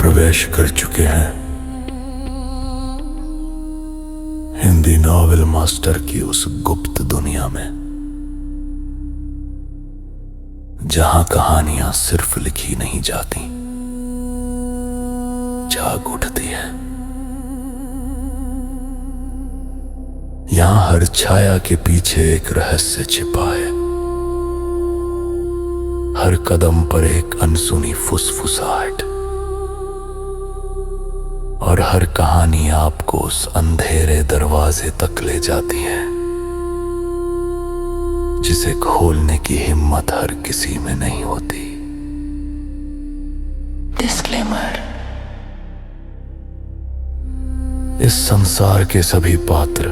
प्रवेश कर चुके हैं हिंदी नॉवेल मास्टर की उस गुप्त दुनिया में, जहां कहानियां सिर्फ लिखी नहीं जाती, जाग उठती है। यहां हर छाया के पीछे एक रहस्य छिपा है, हर कदम पर एक अनसुनी फुसफुसाहट, और हर कहानी आपको उस अंधेरे दरवाजे तक ले जाती है जिसे खोलने की हिम्मत हर किसी में नहीं होती। डिस्क्लेमर: इस संसार के सभी पात्र,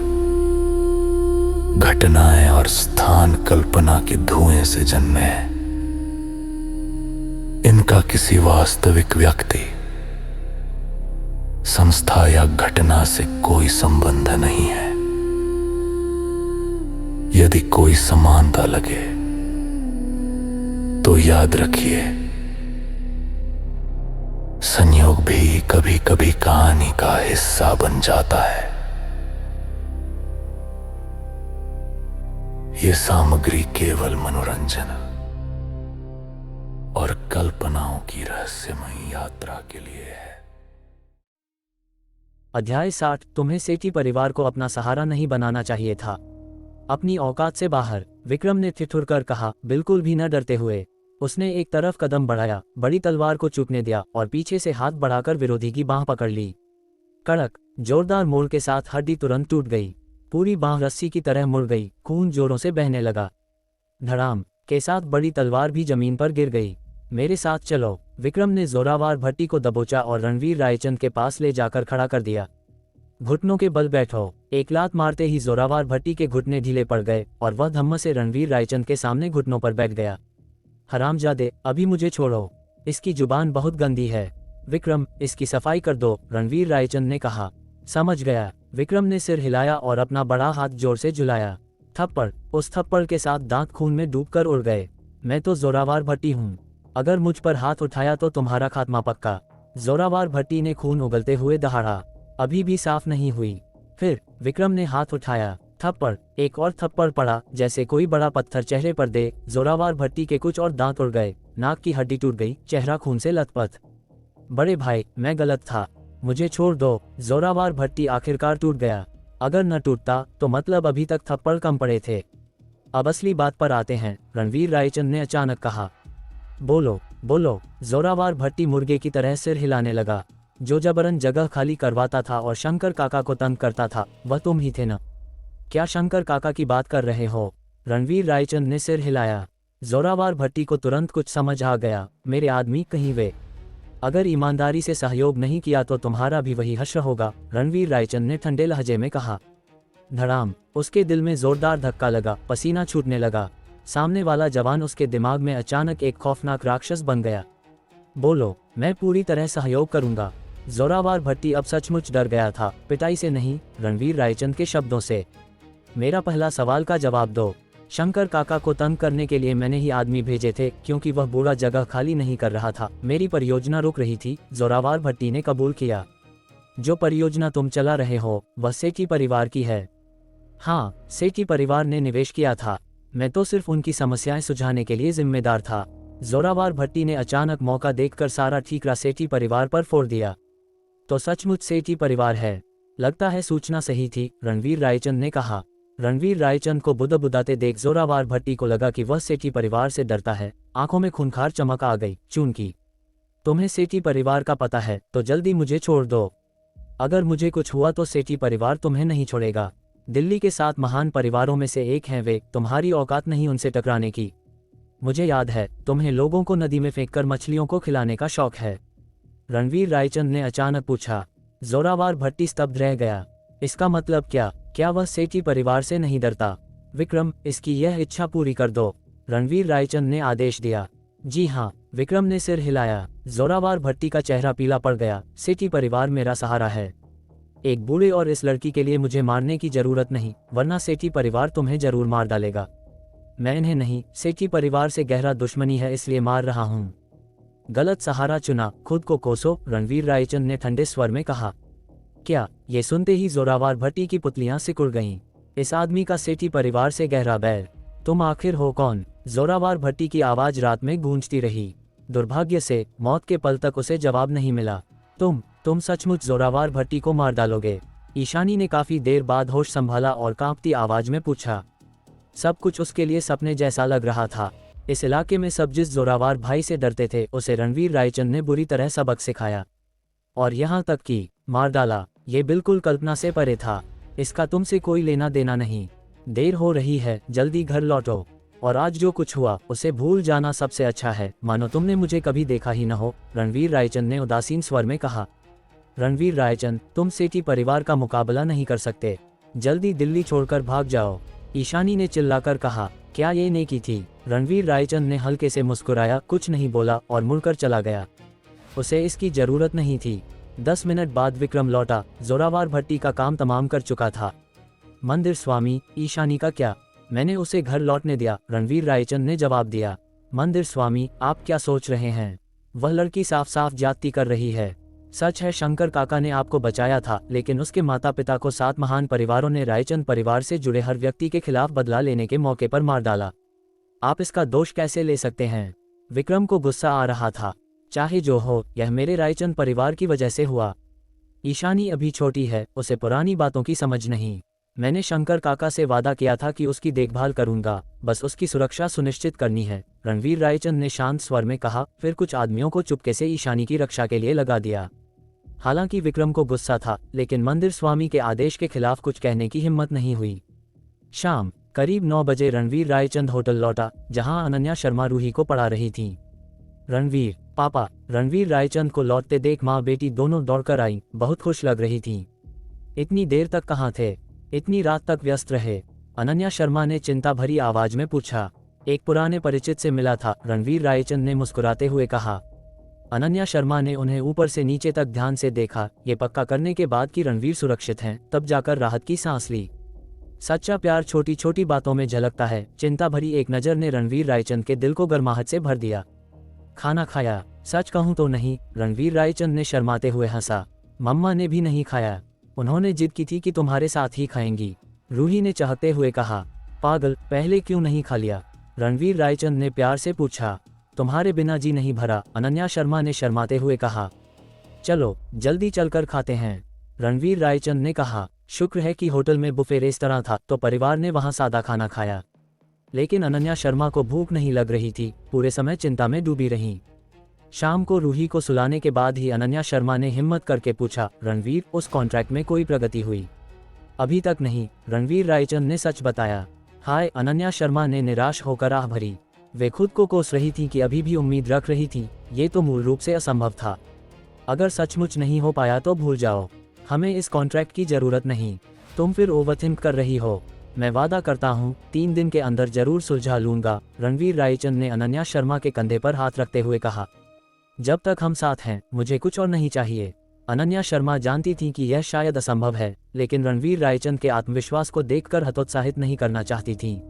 घटनाएं और स्थान कल्पना के धुएं से जन्मे हैं। इनका किसी वास्तविक व्यक्ति, संस्था या घटना से कोई संबंध नहीं है। यदि कोई समानता लगे तो याद रखिए, संयोग भी कभी कभी कहानी का हिस्सा बन जाता है। ये सामग्री केवल मनोरंजन और कल्पनाओं की रहस्यमयी यात्रा के लिए है। अध्याय 60। तुम्हें सेठी परिवार को अपना सहारा नहीं बनाना चाहिए था। अपनी औकात से बाहर, विक्रम ने ठिठुर कर कहा, बिल्कुल भी न डरते हुए। उसने एक तरफ कदम बढ़ाया, बड़ी तलवार को चूकने दिया और पीछे से हाथ बढ़ाकर विरोधी की बांह पकड़ ली। कड़क, जोरदार मोड़ के साथ हड्डी तुरंत टूट गई। पूरी बांह रस्सी की तरह मुड़ गई, खून जोरों से बहने लगा। धड़ाम के साथ बड़ी तलवार भी जमीन पर गिर गई। मेरे साथ चलो। विक्रम ने जोरावर भट्टी को दबोचा और रणवीर रायचंद के पास ले जाकर खड़ा कर दिया। घुटनों के बल बैठो। एक लात मारते ही जोरावर भट्टी के घुटने ढीले पड़ गए और वह धम्म से रणवीर रायचंद के सामने घुटनों पर बैठ गया। हरामजादे, अभी मुझे छोड़ो, इसकी जुबान बहुत गंदी है। विक्रम, इसकी सफाई कर दो, रणवीर रायचंद ने कहा। समझ गया। विक्रम ने सिर हिलाया और अपना बड़ा हाथ जोर से झुलाया। थप्पड़। उस थप्पड़ के साथ दांत खून में डूबकर उड़ गए। मैं तो जोरावर भट्टी हूँ, अगर मुझ पर हाथ उठाया तो तुम्हारा खात्मा पक्का। जोरावर भट्टी ने खून उगलते हुए दहाड़ा। अभी भी साफ नहीं हुई। फिर विक्रम ने हाथ उठाया। थप्पड़। एक और थप्पड़ पड़ा, जैसे कोई बड़ा पत्थर चेहरे पर दे। जोरावर भट्टी के कुछ और दांत उड़ गए, नाक की हड्डी टूट गई, चेहरा खून से लथपथ। बड़े भाई, मैं गलत था, मुझे छोड़ दो। जोरावर भट्टी आखिरकार टूट गया। अगर न टूटता तो मतलब अभी तक थप्पड़ कम पड़े थे। अब असली बात पर आते हैं, रणवीर रायचंद ने अचानक कहा। बोलो बोलो। जोरावर भट्टी मुर्गे की तरह सिर हिलाने लगा। जो जबरन जगह खाली करवाता था और शंकर काका को तंग करता था, वह तुम ही थे न? क्या शंकर काका की बात कर रहे हो? रणवीर रायचंद ने सिर हिलाया। जोरावर भट्टी को तुरंत कुछ समझ आ गया। मेरे आदमी कहीं वे, अगर ईमानदारी से सहयोग नहीं किया तो तुम्हारा भी वही हश्र होगा, रणवीर रायचंद ने ठंडे लहजे में कहा। धड़ाम। उसके दिल में जोरदार धक्का लगा, पसीना छूटने लगा। सामने वाला जवान उसके दिमाग में अचानक एक खौफनाक राक्षस बन गया। बोलो, मैं पूरी तरह सहयोग करूंगा। जोरावर भट्टी अब सचमुच डर गया था, पिटाई से नहीं, रणवीर रायचंद के शब्दों से। मेरा पहला सवाल का जवाब दो। शंकर काका को तंग करने के लिए मैंने ही आदमी भेजे थे, क्योंकि वह बूढ़ा जगह खाली नहीं कर रहा था। मेरी परियोजना रुक रही थी, जोरावर भट्टी ने कबूल किया। जो परियोजना तुम चला रहे हो वह सेठी परिवार की है। हाँ, सेठी परिवार ने निवेश किया था, मैं तो सिर्फ उनकी समस्याएं सुलझाने के लिए जिम्मेदार था। जोरावर भट्टी ने अचानक मौका देखकर सारा ठीकरा सेठी परिवार पर फोड़ दिया। तो सचमुच सेठी परिवार है? लगता है सूचना सही थी, रणवीर रायचंद ने कहा। रणवीर रायचंद को बुदबुदाते देख जोरावर भट्टी को लगा कि वह सेठी परिवार से डरता है। आंखों में खूंखार चमक आ गई। चूंकि तुम्हें सेठी परिवार का पता है तो जल्दी मुझे छोड़ दो। अगर मुझे कुछ हुआ तो सेठी परिवार तुम्हें नहीं छोड़ेगा। दिल्ली के 7 महान परिवारों में से एक हैं वे, तुम्हारी औकात नहीं उनसे टकराने की। मुझे याद है, तुम्हें लोगों को नदी में फेंककर मछलियों को खिलाने का शौक है। रणवीर रायचंद ने अचानक पूछा। जोरावर भट्टी स्तब्ध रह गया। इसका मतलब क्या? क्या वह सेठी परिवार से नहीं डरता? विक्रम, इसकी यह इच्छा पूरी कर दो, रणवीर रायचंद ने आदेश दिया। जी हाँ, विक्रम ने सिर हिलाया। जोरावर भट्टी का चेहरा पीला पड़ गया। सेठी परिवार मेरा सहारा है। एक बूढ़े और इस लड़की के लिए मुझे मारने की जरूरत नहीं, वरना सेठी परिवार तुम्हें जरूर मार डालेगा। मैं इन्हें नहीं, सेठी परिवार से गहरा दुश्मनी है इसलिए मार रहा हूँ। गलत सहारा चुना, खुद को कोसो, रणवीर रायचंद ने ठंडे स्वर में कहा। क्या? ये सुनते ही जोरावर भट्टी की पुतलियां सिकुड़ गईं। इस आदमी का सेठी परिवार से गहरा बैर। तुम आखिर हो कौन? जोरावर भट्टी की आवाज रात में गूंजती रही। दुर्भाग्य से मौत के पल तक उसे जवाब नहीं मिला। तुम सचमुच जोरावर भट्टी को मार डालोगे? ईशानी ने काफी देर बाद होश संभाला और कांपती आवाज में पूछा। सब कुछ उसके लिए सपने जैसा लग रहा था। इस इलाके में सब जिस जोरावर भाई से डरते थे उसे रणवीर रायचंद ने बुरी तरह सबक सिखाया, और यहाँ तक कि मार डाला। ये बिल्कुल कल्पना से परे था। इसका तुमसे कोई लेना देना नहीं। देर हो रही है, जल्दी घर लौटो, और आज जो कुछ हुआ उसे भूल जाना सबसे अच्छा है, मानो तुमने मुझे कभी देखा ही न हो, रणवीर रायचंद ने उदासीन स्वर में कहा। रणवीर रायचंद, तुम सेठी परिवार का मुकाबला नहीं कर सकते। जल्दी दिल्ली छोड़कर भाग जाओ, ईशानी ने चिल्लाकर कहा। क्या ये नेकी थी? रणवीर रायचंद ने हल्के से मुस्कुराया, कुछ नहीं बोला और मुड़कर चला गया। उसे इसकी जरूरत नहीं थी। 10 मिनट बाद विक्रम लौटा। जोरावर भट्टी का काम तमाम कर चुका था। मंदिर स्वामी, ईशानी का क्या? मैंने उसे घर लौटने दिया, रणवीर रायचंद ने जवाब दिया। मंदिर स्वामी, आप क्या सोच रहे हैं? वह लड़की साफ साफ ज्यादती कर रही है। सच है, शंकर काका ने आपको बचाया था, लेकिन उसके माता पिता को 7 महान परिवारों ने रायचंद परिवार से जुड़े हर व्यक्ति के खिलाफ बदला लेने के मौके पर मार डाला। आप इसका दोष कैसे ले सकते हैं? विक्रम को गुस्सा आ रहा था। चाहे जो हो, यह मेरे रायचंद परिवार की वजह से हुआ। ईशानी अभी छोटी है, उसे पुरानी बातों की समझ नहीं। मैंने शंकर काका से वादा किया था कि उसकी देखभाल करूंगा, बस उसकी सुरक्षा सुनिश्चित करनी है, रणवीर रायचंद ने शांत स्वर में कहा। फिर कुछ आदमियों को चुपके से ईशानी की रक्षा के लिए लगा दिया। हालांकि विक्रम को गुस्सा था, लेकिन मंदिर स्वामी के आदेश के खिलाफ कुछ कहने की हिम्मत नहीं हुई। शाम करीब 9 बजे रणवीर रायचंद होटल लौटा, जहां अनन्या शर्मा रूही को पढ़ा रही थी। रणवीर, पापा। रणवीर रायचंद को लौटते देख माँ बेटी दोनों दौड़कर आई, बहुत खुश लग रही थी। इतनी देर तक कहाँ थे? इतनी रात तक व्यस्त रहे? अनन्या शर्मा ने चिंता भरी आवाज में पूछा। एक पुराने परिचित से मिला था, रणवीर रायचंद ने मुस्कुराते हुए कहा। अनन्या शर्मा ने उन्हें ऊपर से नीचे तक ध्यान से देखा। ये पक्का करने के बाद कि रणवीर सुरक्षित हैं, तब जाकर राहत की सांस ली। सच्चा प्यार छोटी छोटी बातों में झलकता है। चिंता भरी एक नज़र ने रणवीर रायचंद के दिल को गर्माहट से भर दिया। खाना खाया? सच कहूं तो नहीं, रणवीर रायचंद ने शर्माते हुए हंसा। मम्मा ने भी नहीं खाया। उन्होंने जिद की थी कि तुम्हारे साथ ही खाएंगी, रूही ने चाहते हुए कहा। पागल, पहले क्यों नहीं खा लिया? रणवीर रायचंद ने प्यार से पूछा। तुम्हारे बिना जी नहीं भरा, अनन्या शर्मा ने शर्माते हुए कहा। चलो जल्दी चलकर खाते हैं, रणवीर रायचंद ने कहा। शुक्र है कि होटल में बुफे रेस्तरां था, तो परिवार ने वहां सादा खाना खाया। लेकिन अनन्या शर्मा को भूख नहीं लग रही थी, पूरे समय चिंता में डूबी रहीं। शाम को रूही को सुलाने के बाद ही अनन्या शर्मा ने हिम्मत करके पूछा, रणवीर, उस कॉन्ट्रैक्ट में कोई प्रगति हुई? अभी तक नहीं, रणवीर रायचंद ने सच बताया। हाय, अनन्या शर्मा ने निराश होकर आह भरी। वे खुद को कोस रही थी कि अभी भी उम्मीद रख रही थी। ये तो मूल रूप से असंभव था। अगर सचमुच नहीं हो पाया तो भूल जाओ, हमें इस कॉन्ट्रैक्ट की जरूरत नहीं। तुम फिर ओवरथिंक कर रही हो। मैं वादा करता हूँ 3 दिन के अंदर जरूर सुलझा लूंगा, रणवीर रायचंद ने अनन्या शर्मा के कंधे पर हाथ रखते हुए कहा। जब तक हम साथ हैं, मुझे कुछ और नहीं चाहिए। अनन्या शर्मा जानती थी कि यह शायद असंभव है, लेकिन रणवीर रायचंद के आत्मविश्वास को देखकर हतोत्साहित नहीं करना चाहती थी।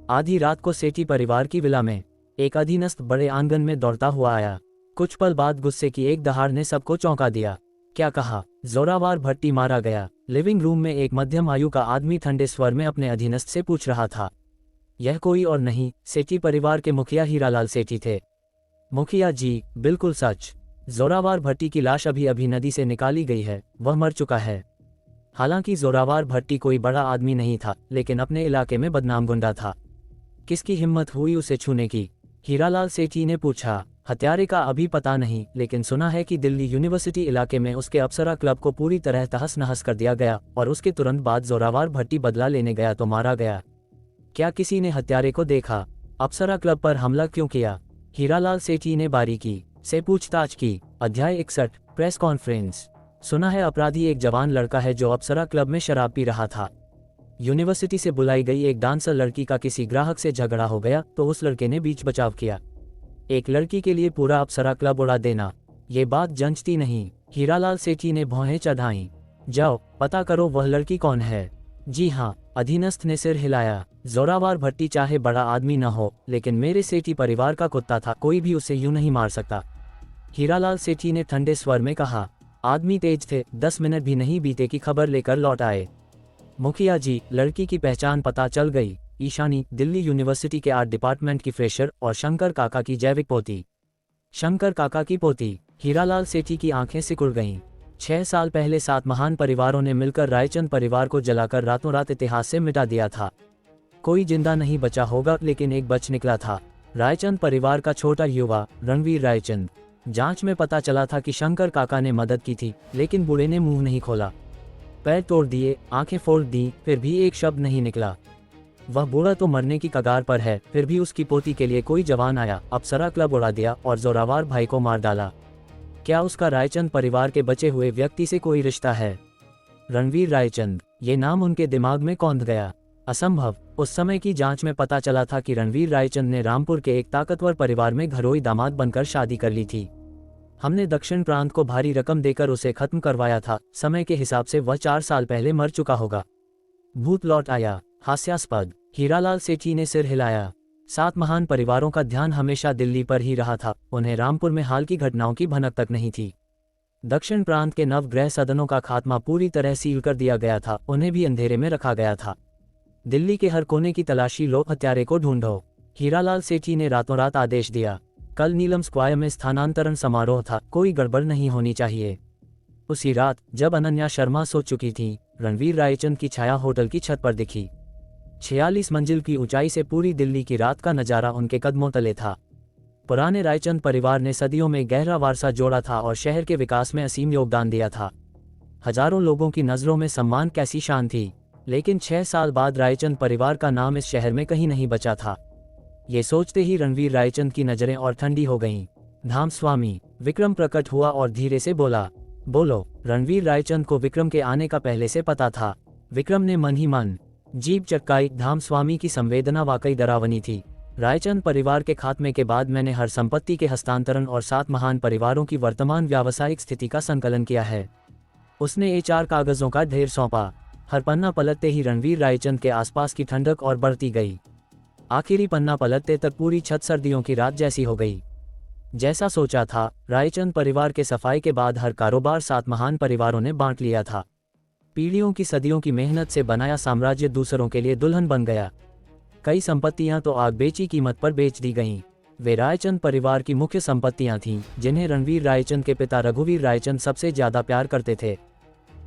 आधी रात को सेठी परिवार की विला में एक अधीनस्थ बड़े आंगन में दौड़ता हुआ आया। कुछ पल बाद गुस्से की एक दहाड़ ने सबको चौंका दिया। क्या कहा? जोरावर भट्टी मारा गया। लिविंग रूम में एक मध्यम आयु का आदमी ठंडे स्वर में अपने अधीनस्थ से पूछ रहा था। यह कोई और नहीं, सेठी परिवार के मुखिया हीरालाल सेठी थे। मुखिया जी, बिल्कुल सच। जोरावर भट्टी की लाश अभी अभी नदी से निकाली गई है, वह मर चुका है। हालांकि जोरावर भट्टी कोई बड़ा आदमी नहीं था, लेकिन अपने इलाके में बदनाम गुंडा था। किसकी हिम्मत हुई उसे छूने की? हीरालाल सेठी ने पूछा। हत्यारे का अभी पता नहीं, लेकिन सुना है कि दिल्ली यूनिवर्सिटी इलाके में उसके अप्सरा क्लब को पूरी तरह तहस नहस कर दिया गया, और उसके तुरंत बाद जोरावर भट्टी बदला लेने गया तो मारा गया। क्या किसी ने हत्यारे को देखा? अप्सरा क्लब पर हमला क्यों किया? हीरालाल सेठी ने बारीकी से पूछताछ की। अध्याय 61, प्रेस कॉन्फ्रेंस। सुना है अपराधी एक जवान लड़का है जो अप्सरा क्लब में शराब पी रहा था। यूनिवर्सिटी से बुलाई गई एक डांसर लड़की का किसी ग्राहक से झगड़ा हो गया, तो उस लड़के ने बीच बचाव किया। एक लड़की के लिए पूरा अप्सरा क्लब उड़ा देना, ये बात जंचती नहीं, हीरालाल सेठी ने भौहें चढ़ाईं। जाओ पता करो वह लड़की कौन है। जी हाँ, अधीनस्थ ने सिर हिलाया। जोरावर भट्टी चाहे बड़ा आदमी न हो, लेकिन मेरे सेठी परिवार का कुत्ता था, कोई भी उसे यूं नहीं मार सकता। हीरालाल सेठी ने ठंडे स्वर में कहा। आदमी तेज थे, 10 मिनट भी नहीं बीते की खबर लेकर लौट आए। मुखिया जी, लड़की की पहचान पता चल गई। ईशानी, दिल्ली यूनिवर्सिटी के आर्ट डिपार्टमेंट की फ्रेशर और शंकर काका की जैविक पोती। शंकर काका की पोती। हीरालाल सेठी की आंखें सिकुड़ गईं। 6 साल पहले 7 महान परिवारों ने मिलकर रायचंद परिवार को जलाकर रातों रात इतिहास से मिटा दिया था। कोई जिंदा नहीं बचा होगा, लेकिन एक बच निकला था। रायचंद परिवार का छोटा युवा रणवीर रायचंद। जांच में पता चला था कि शंकर काका ने मदद की थी, लेकिन बूढ़े ने मुंह नहीं खोला। पैर तोड़ दिए, आंखें फोड़ दी, फिर भी एक शब्द नहीं निकला। वह बूढ़ा तो मरने की कगार पर है, फिर भी उसकी पोती के लिए कोई जवान आया, अप्सरा क्लब उड़ा दिया और जोरावर भाई को मार डाला। क्या उसका रायचंद परिवार के बचे हुए व्यक्ति से कोई रिश्ता है? रणवीर रायचंद, ये नाम उनके दिमाग में कौंध गया। असंभव। उस समय की जांच में पता चला था कि रणवीर रायचंद ने रामपुर के एक ताकतवर परिवार में घरोई दामाद बनकर शादी कर ली थी। हमने दक्षिण प्रांत को भारी रकम देकर उसे खत्म करवाया था। समय के हिसाब से वह 4 साल पहले मर चुका होगा। भूत लौट आया। हास्यास्पद। हीरालाल सेठी ने सिर हिलाया। 7 महान परिवारों का ध्यान हमेशा दिल्ली पर ही रहा था, उन्हें रामपुर में हाल की घटनाओं की भनक तक नहीं थी। दक्षिण प्रांत के नवग्रह सदनों का खात्मा पूरी तरह सील कर दिया गया था, उन्हें भी अंधेरे में रखा गया था। दिल्ली के हर कोने की तलाशी लो, हत्यारे को ढूंढो। हीरालाल सेठी ने रातों रात आदेश दिया। कल नीलम स्क्वायर में स्थानांतरण समारोह था, कोई गड़बड़ नहीं होनी चाहिए। उसी रात जब अनन्या शर्मा सो चुकी थी, रणवीर रायचंद की छाया होटल की छत पर दिखी। 46 मंजिल की ऊंचाई से पूरी दिल्ली की रात का नजारा उनके कदमों तले था। पुराने रायचंद परिवार ने सदियों में गहरा वारसा जोड़ा था और शहर के विकास में असीम योगदान दिया था। हजारों लोगों की नजरों में सम्मान कैसी शान थी, लेकिन 6 साल बाद रायचंद परिवार का नाम इस शहर में कहीं नहीं बचा था। ये सोचते ही रणवीर रायचंद की नजरें और ठंडी हो गईं। धाम स्वामी। विक्रम प्रकट हुआ और धीरे से बोला, बोलो। रणवीर रायचंद को विक्रम के आने का पहले से पता था। विक्रम ने मन ही मन जीभ चटकाई। धाम स्वामी की संवेदना वाकई डरावनी थी। रायचंद परिवार के खात्मे के बाद मैंने हर संपत्ति के हस्तांतरण और 7 महान परिवारों की वर्तमान व्यावसायिक स्थिति का संकलन किया है। उसने HR कागजों का ढेर सौंपा। हर पन्ना पलटते ही रणवीर रायचंद के आसपास की ठंडक और बढ़ती गई। आखिरी पन्ना पलटते तक पूरी छत सर्दियों की रात जैसी हो गई। जैसा सोचा था, रायचंद परिवार के सफाई के बाद हर कारोबार 7 महान परिवारों ने बांट लिया था। पीढ़ियों की सदियों की मेहनत से बनाया साम्राज्य दूसरों के लिए दुल्हन बन गया। कई संपत्तियां तो आग बेची कीमत पर बेच दी गईं। वे रायचंद परिवार की मुख्य संपत्तियां थीं, जिन्हें रणवीर रायचंद के पिता रघुवीर रायचंद सबसे ज्यादा प्यार करते थे।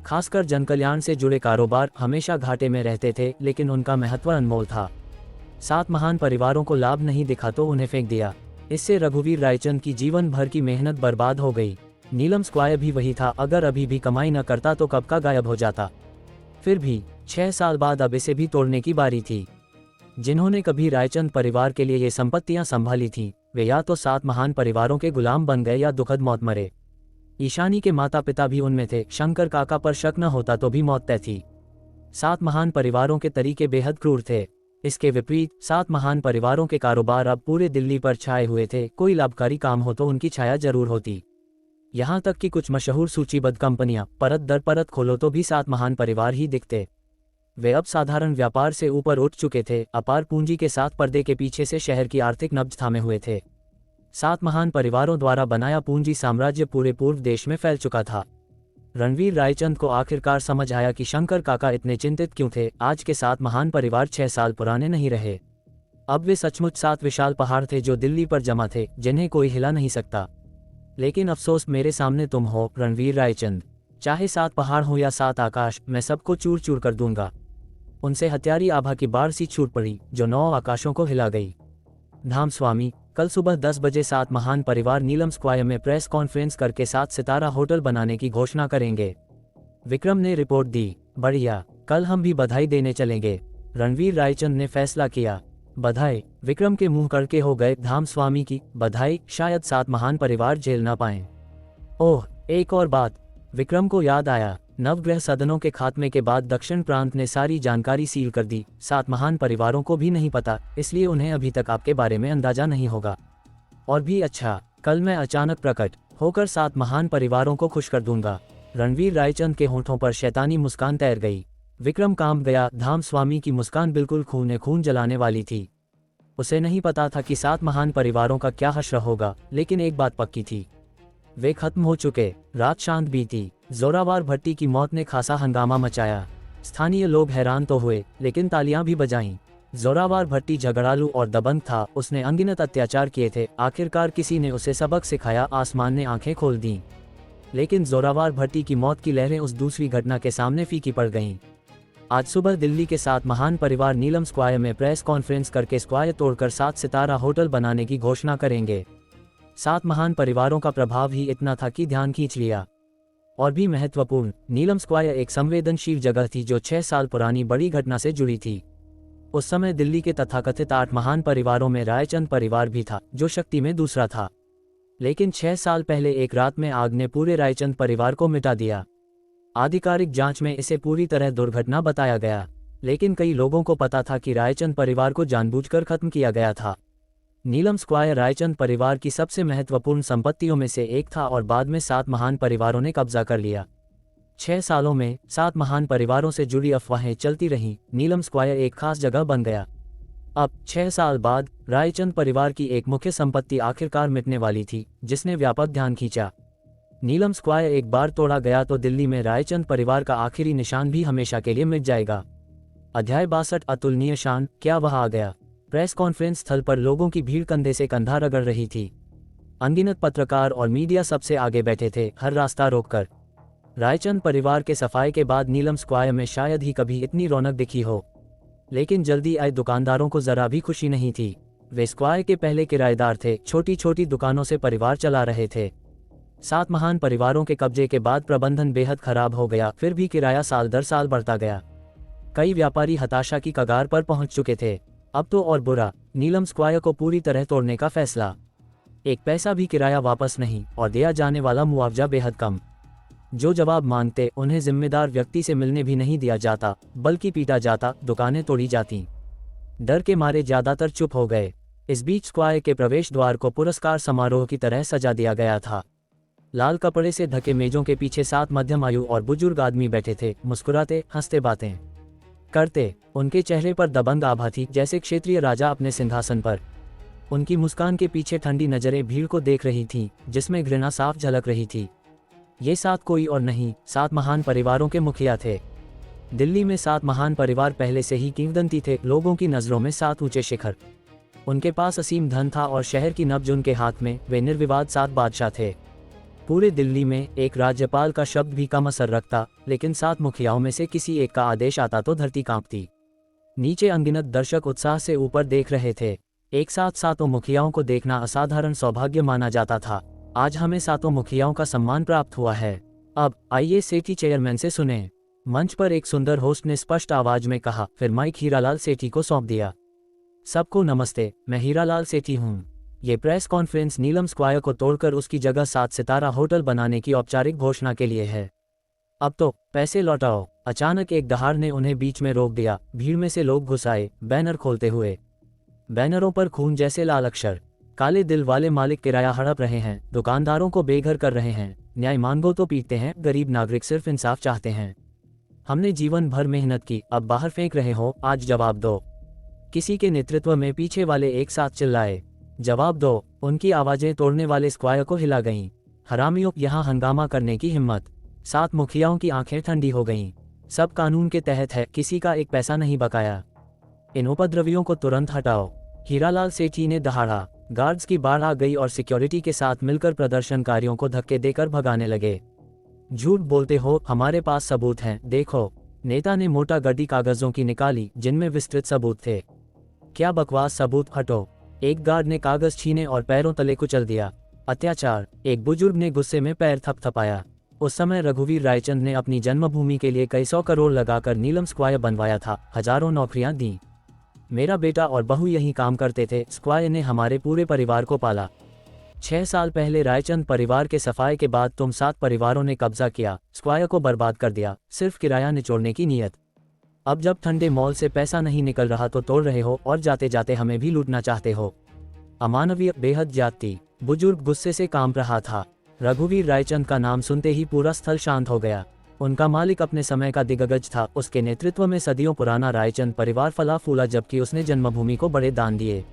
खासकर जनकल्याण से जुड़े कारोबार हमेशा घाटे में रहते थे, लेकिन उनका महत्व अनमोल था। 7 महान परिवारों को लाभ नहीं दिखा तो उन्हें फेंक दिया। इससे रघुवीर रायचंद की जीवन भर की मेहनत बर्बाद हो गई। नीलम स्क्वायर भी वही था, अगर अभी भी कमाई न करता तो कब का गायब हो जाता। फिर भी 6 साल बाद अब इसे भी तोड़ने की बारी थी। जिन्होंने कभी रायचंद परिवार के लिए ये संपत्तियां संभाली थीं, वे या तो 7 महान परिवारों के गुलाम बन गए या दुखद मौत मरे। ईशानी के माता पिता भी उनमें थे। शंकर काका पर शक न होता तो भी मौत तय थी। 7 महान परिवारों के तरीके बेहद क्रूर थे। इसके विपरीत 7 महान परिवारों के कारोबार अब पूरे दिल्ली पर छाए हुए थे। कोई लाभकारी काम हो तो उनकी छाया जरूर होती। यहाँ तक कि कुछ मशहूर सूचीबद्ध कंपनियां परत दर परत खोलो तो भी 7 महान परिवार ही दिखते। वे अब साधारण व्यापार से ऊपर उठ चुके थे, अपार पूंजी के साथ पर्दे के पीछे से शहर की आर्थिक नब्ज थामे हुए थे। 7 महान परिवारों द्वारा बनाया पूंजी साम्राज्य पूरे पूर्व देश में फैल चुका था। रणवीर रायचंद को आखिरकार समझ आया कि शंकर काका इतने चिंतित क्यों थे। आज के 7 महान परिवार 6 साल पुराने नहीं रहे। अब वे सचमुच 7 विशाल पहाड़ थे जो दिल्ली पर जमा थे, जिन्हें कोई हिला नहीं सकता। लेकिन अफसोस मेरे सामने तुम हो, रणवीर रायचंद। चाहे 7 पहाड़ हो या 7 आकाश, मैं सबको चूर चूर कर दूंगा। उनसे हत्यारी आभा की बाढ़ सी छूट पड़ी, जो 9 आकाशों को हिला गई। धाम स्वामी। कल सुबह 10 बजे 7 महान परिवार नीलम स्क्वायर में प्रेस कॉन्फ्रेंस करके 7 सितारा होटल बनाने की घोषणा करेंगे। विक्रम ने रिपोर्ट दी। बढ़िया, कल हम भी बधाई देने चलेंगे। रणवीर रायचंद ने फैसला किया। बधाई? विक्रम के मुंह कड़के हो गए। धाम स्वामी की बधाई? शायद 7 महान परिवार झेल ना पाएं। ओह, एक और बात विक्रम को याद आया। नवग्रह सदनों के खात्मे के बाद दक्षिण प्रांत ने सारी जानकारी सील कर दी। 7 महान परिवारों को भी नहीं पता, इसलिए उन्हें अभी तक आपके बारे में अंदाजा नहीं होगा। और भी अच्छा, कल मैं अचानक प्रकट होकर 7 महान परिवारों को खुश कर दूंगा। रणवीर रायचंद के होंठों पर शैतानी मुस्कान तैर गई। विक्रम कांप गया। धाम स्वामी की मुस्कान बिल्कुल खून खून जलाने वाली थी। उसे नहीं पता था कि 7 महान परिवारों का क्या हश्र होगा, लेकिन एक बात पक्की थी, वे खत्म हो चुके। रात शांत बीती। जोरावर भट्टी की मौत ने खासा हंगामा मचाया। स्थानीय लोग हैरान तो हुए, लेकिन तालियां भी बजाईं। जोरावर भट्टी झगड़ालू और दबंग था, उसने अनगिनत अत्याचार किए थे। आखिरकार किसी ने उसे सबक सिखाया। आसमान ने आंखें खोल दीं। लेकिन जोरावर भट्टी की मौत की लहरें उस दूसरी घटना के सामने फीकी पड़ गईं। आज सुबह दिल्ली के 7 महान परिवार नीलम स्क्वायर में प्रेस कॉन्फ्रेंस करके स्क्वायर तोड़कर 7 सितारा होटल बनाने की घोषणा करेंगे। 7 महान परिवारों का प्रभाव ही इतना था कि ध्यान खींच लिया। और भी महत्वपूर्ण, नीलम स्क्वायर एक संवेदनशील जगह थी जो 6 साल पुरानी बड़ी घटना से जुड़ी थी। उस समय दिल्ली के तथाकथित 8 महान परिवारों में रायचंद परिवार भी था, जो शक्ति में दूसरा था। लेकिन 6 साल पहले एक रात में आग ने पूरे रायचंद परिवार को मिटा दिया। आधिकारिक जांच में इसे पूरी तरह दुर्घटना बताया गया, लेकिन कई लोगों को पता था कि रायचंद परिवार को जानबूझकर खत्म किया गया था। नीलम स्क्वायर रायचंद परिवार की सबसे महत्वपूर्ण संपत्तियों में से एक था और बाद में 7 महान परिवारों ने कब्जा कर लिया। 6 सालों में 7 महान परिवारों से जुड़ी अफवाहें चलती रहीं। नीलम स्क्वायर एक खास जगह बन गया। अब 6 साल बाद रायचंद परिवार की एक मुख्य संपत्ति आखिरकार मिटने वाली थी, जिसने व्यापक ध्यान खींचा। नीलम स्क्वायर एक बार तोड़ा गया तो दिल्ली में रायचंद परिवार का आखिरी निशान भी हमेशा के लिए मिट जाएगा। अध्याय 62, अतुलनीय शान। क्या वह आ गया? प्रेस कॉन्फ्रेंस स्थल पर लोगों की भीड़ कंधे से कंधा रगड़ रही थी। अनगिनत पत्रकार और मीडिया सबसे आगे बैठे थे, हर रास्ता रोककर। रायचंद परिवार के सफाई के बाद नीलम स्क्वायर में शायद ही कभी इतनी रौनक दिखी हो। लेकिन जल्दी आए दुकानदारों को जरा भी खुशी नहीं थी। वे स्क्वायर के पहले किराएदार थे, छोटी छोटी दुकानों से परिवार चला रहे थे। 7 महान परिवारों के कब्जे के बाद प्रबंधन बेहद खराब हो गया, फिर भी किराया साल दर साल बढ़ता गया। कई व्यापारी हताशा की कगार पर पहुंच चुके थे। अब तो और बुरा, नीलम स्क्वायर को पूरी तरह तोड़ने का फैसला। एक पैसा भी किराया वापस नहीं, और दिया जाने वाला मुआवजा बेहद कम। जो जवाब मांगते उन्हें जिम्मेदार व्यक्ति से मिलने भी नहीं दिया जाता, बल्कि पीटा जाता, दुकानें तोड़ी जाती। डर के मारे ज्यादातर चुप हो गए। इस बीच स्क्वायर के प्रवेश द्वार को पुरस्कार समारोह की तरह सजा दिया गया था। लाल कपड़े से ढके मेजों के पीछे 7 मध्यम आयु और बुजुर्ग आदमी बैठे थे, मुस्कुराते, हंसते, बातें करते। उनके चेहरे पर दबंग आभा थी, जैसे क्षेत्रीय राजा अपने सिंहासन पर। उनकी मुस्कान के पीछे ठंडी नजरें भीड़ को देख रही थीं, जिसमें घृणा साफ झलक रही थी। ये 7 कोई और नहीं, 7 महान परिवारों के मुखिया थे। दिल्ली में 7 महान परिवार पहले से ही किंवदंती थे, लोगों की नजरों में 7 ऊंचे शिखर। उनके पास असीम धन था और शहर की नब्ज उनके हाथ में। वे निर्विवाद 7 बादशाह थे। पूरे दिल्ली में एक राज्यपाल का शब्द भी कम असर रखता, लेकिन 7 मुखियाओं में से किसी एक का आदेश आता तो धरती कांपती। नीचे अनगिनत दर्शक उत्साह से ऊपर देख रहे थे। एक साथ 7 मुखियाओं को देखना असाधारण सौभाग्य माना जाता था। आज हमें 7 मुखियाओं का सम्मान प्राप्त हुआ है। अब आइए सेठी चेयरमैन से सुने। मंच पर एक सुंदर होस्ट ने स्पष्ट आवाज में कहा, फिर माइक हीरालाल सेठी को सौंप दिया। सबको नमस्ते, मैं हीरालाल सेठी हूँ। ये प्रेस कॉन्फ्रेंस नीलम स्क्वायर को तोड़कर उसकी जगह 7 सितारा होटल बनाने की औपचारिक घोषणा के लिए है। अब तो पैसे लौटाओ। अचानक एक दहाड़ ने उन्हें बीच में रोक दिया। भीड़ में से लोग घुस आए, बैनर खोलते हुए। बैनरों पर खून जैसे लाल अक्षर। काले दिल वाले मालिक किराया हड़प रहे हैं, दुकानदारों को बेघर कर रहे हैं। न्याय मांगो तो पीटते हैं, गरीब नागरिक सिर्फ इंसाफ चाहते हैं। हमने जीवन भर मेहनत की, अब बाहर फेंक रहे हो, आज जवाब दो। किसी के नेतृत्व में पीछे वाले एक साथ चिल्लाए, जवाब दो। उनकी आवाजें तोड़ने वाले स्क्वायर को हिला गईं। हरामियों, यहाँ हंगामा करने की हिम्मत। 7 मुखियाओं की आंखें ठंडी हो गईं। सब कानून के तहत है, किसी का एक पैसा नहीं बकाया। इन उपद्रवियों को तुरंत हटाओ। हीरालाल सेठी ने दहाड़ा। गार्ड्स की बाढ़ आ गई और सिक्योरिटी के साथ मिलकर प्रदर्शनकारियों को धक्के देकर भगाने लगे। झूठ बोलते हो, हमारे पास सबूत हैं, देखो। नेता ने मोटा गड्डी कागजों की निकाली, जिनमें विस्तृत सबूत थे। क्या बकवास सबूत, हटो। एक गार्ड ने कागज छीने और पैरों तले कुचल दिया। अत्याचार। एक बुजुर्ग ने गुस्से में पैर थपथपाया। उस समय रघुवीर रायचंद ने अपनी जन्मभूमि के लिए कई 100 करोड़ लगाकर नीलम स्क्वायर बनवाया था, हजारों नौकरियां दी। मेरा बेटा और बहू यही काम करते थे। स्क्वायर ने हमारे पूरे परिवार को पाला। 6 साल पहले रायचंद परिवार के सफाई के बाद तुम 7 परिवारों ने कब्जा किया, स्क्वायर को बर्बाद कर दिया, सिर्फ किराया निचोड़ने की नीयत। अब जब ठंडे मॉल से पैसा नहीं निकल रहा तो तोड़ रहे हो और जाते जाते हमें भी लूटना चाहते हो। अमानवीय, बेहद जाती। बुजुर्ग गुस्से से कांप रहा था। रघुवीर रायचंद का नाम सुनते ही पूरा स्थल शांत हो गया। उनका मालिक अपने समय का दिग्गज था। उसके नेतृत्व में सदियों पुराना रायचंद परिवार फला फूला, जबकि उसने जन्मभूमि को बड़े दान दिए।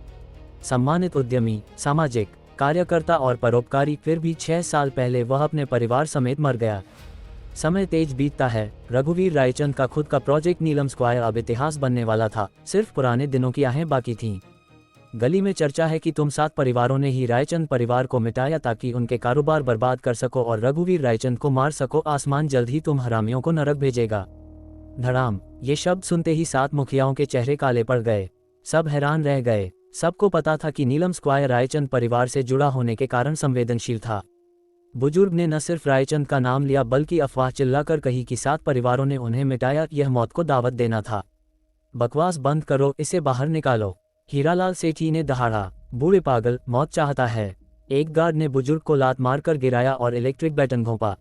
सम्मानित उद्यमी, सामाजिक कार्यकर्ता और परोपकारी, फिर भी 6 साल पहले वह अपने परिवार समेत मर गया। समय तेज बीतता है। रघुवीर रायचंद का खुद का प्रोजेक्ट नीलम स्क्वायर अब इतिहास बनने वाला था। सिर्फ पुराने दिनों की आहें बाकी थीं। गली में चर्चा है कि तुम 7 परिवारों ने ही रायचंद परिवार को मिटाया ताकि उनके कारोबार बर्बाद कर सको और रघुवीर रायचंद को मार सको। आसमान जल्द ही तुम हरामियों को नरक भेजेगा। धड़ाम। ये शब्द सुनते ही 7 मुखियाओं के चेहरे काले पड़ गए। सब हैरान रह गए। सबको पता था कि नीलम स्क्वायर रायचंद परिवार से जुड़ा होने के कारण संवेदनशील था। बुजुर्ग ने न सिर्फ रायचंद का नाम लिया बल्कि अफवाह चिल्लाकर कही कि 7 परिवारों ने उन्हें मिटाया। यह मौत को दावत देना था। बकवास बंद करो, इसे बाहर निकालो। हीरालाल सेठी ने दहाड़ा। बूढ़े पागल, मौत चाहता है। एक गार्ड ने बुजुर्ग को लात मारकर गिराया और इलेक्ट्रिक बैटन घोंपा।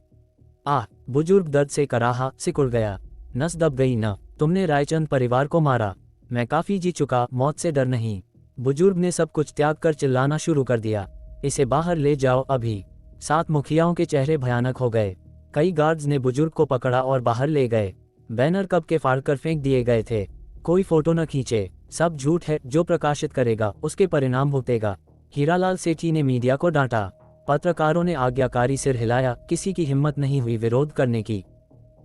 बुजुर्ग दर्द से कराहा, सिकुड़ गया। नस दब गई न। तुमने रायचंद परिवार को मारा। मैं काफी जी चुका, मौत से डर नहीं। बुजुर्ग ने सब कुछ त्याग कर चिल्लाना शुरू कर दिया। इसे बाहर ले जाओ अभी। 7 मुखियाओं के चेहरे भयानक हो गए। कई गार्ड्स ने बुजुर्ग को पकड़ा और बाहर ले गए। बैनर कब के फाड़कर फेंक दिए गए थे। कोई फोटो न खींचे। सब झूठ है। जो प्रकाशित करेगा उसके परिणाम भुगतेगा। हीरालाल सेठी ने मीडिया को डांटा। पत्रकारों ने आज्ञाकारी सिर हिलाया। किसी की हिम्मत नहीं हुई विरोध करने की।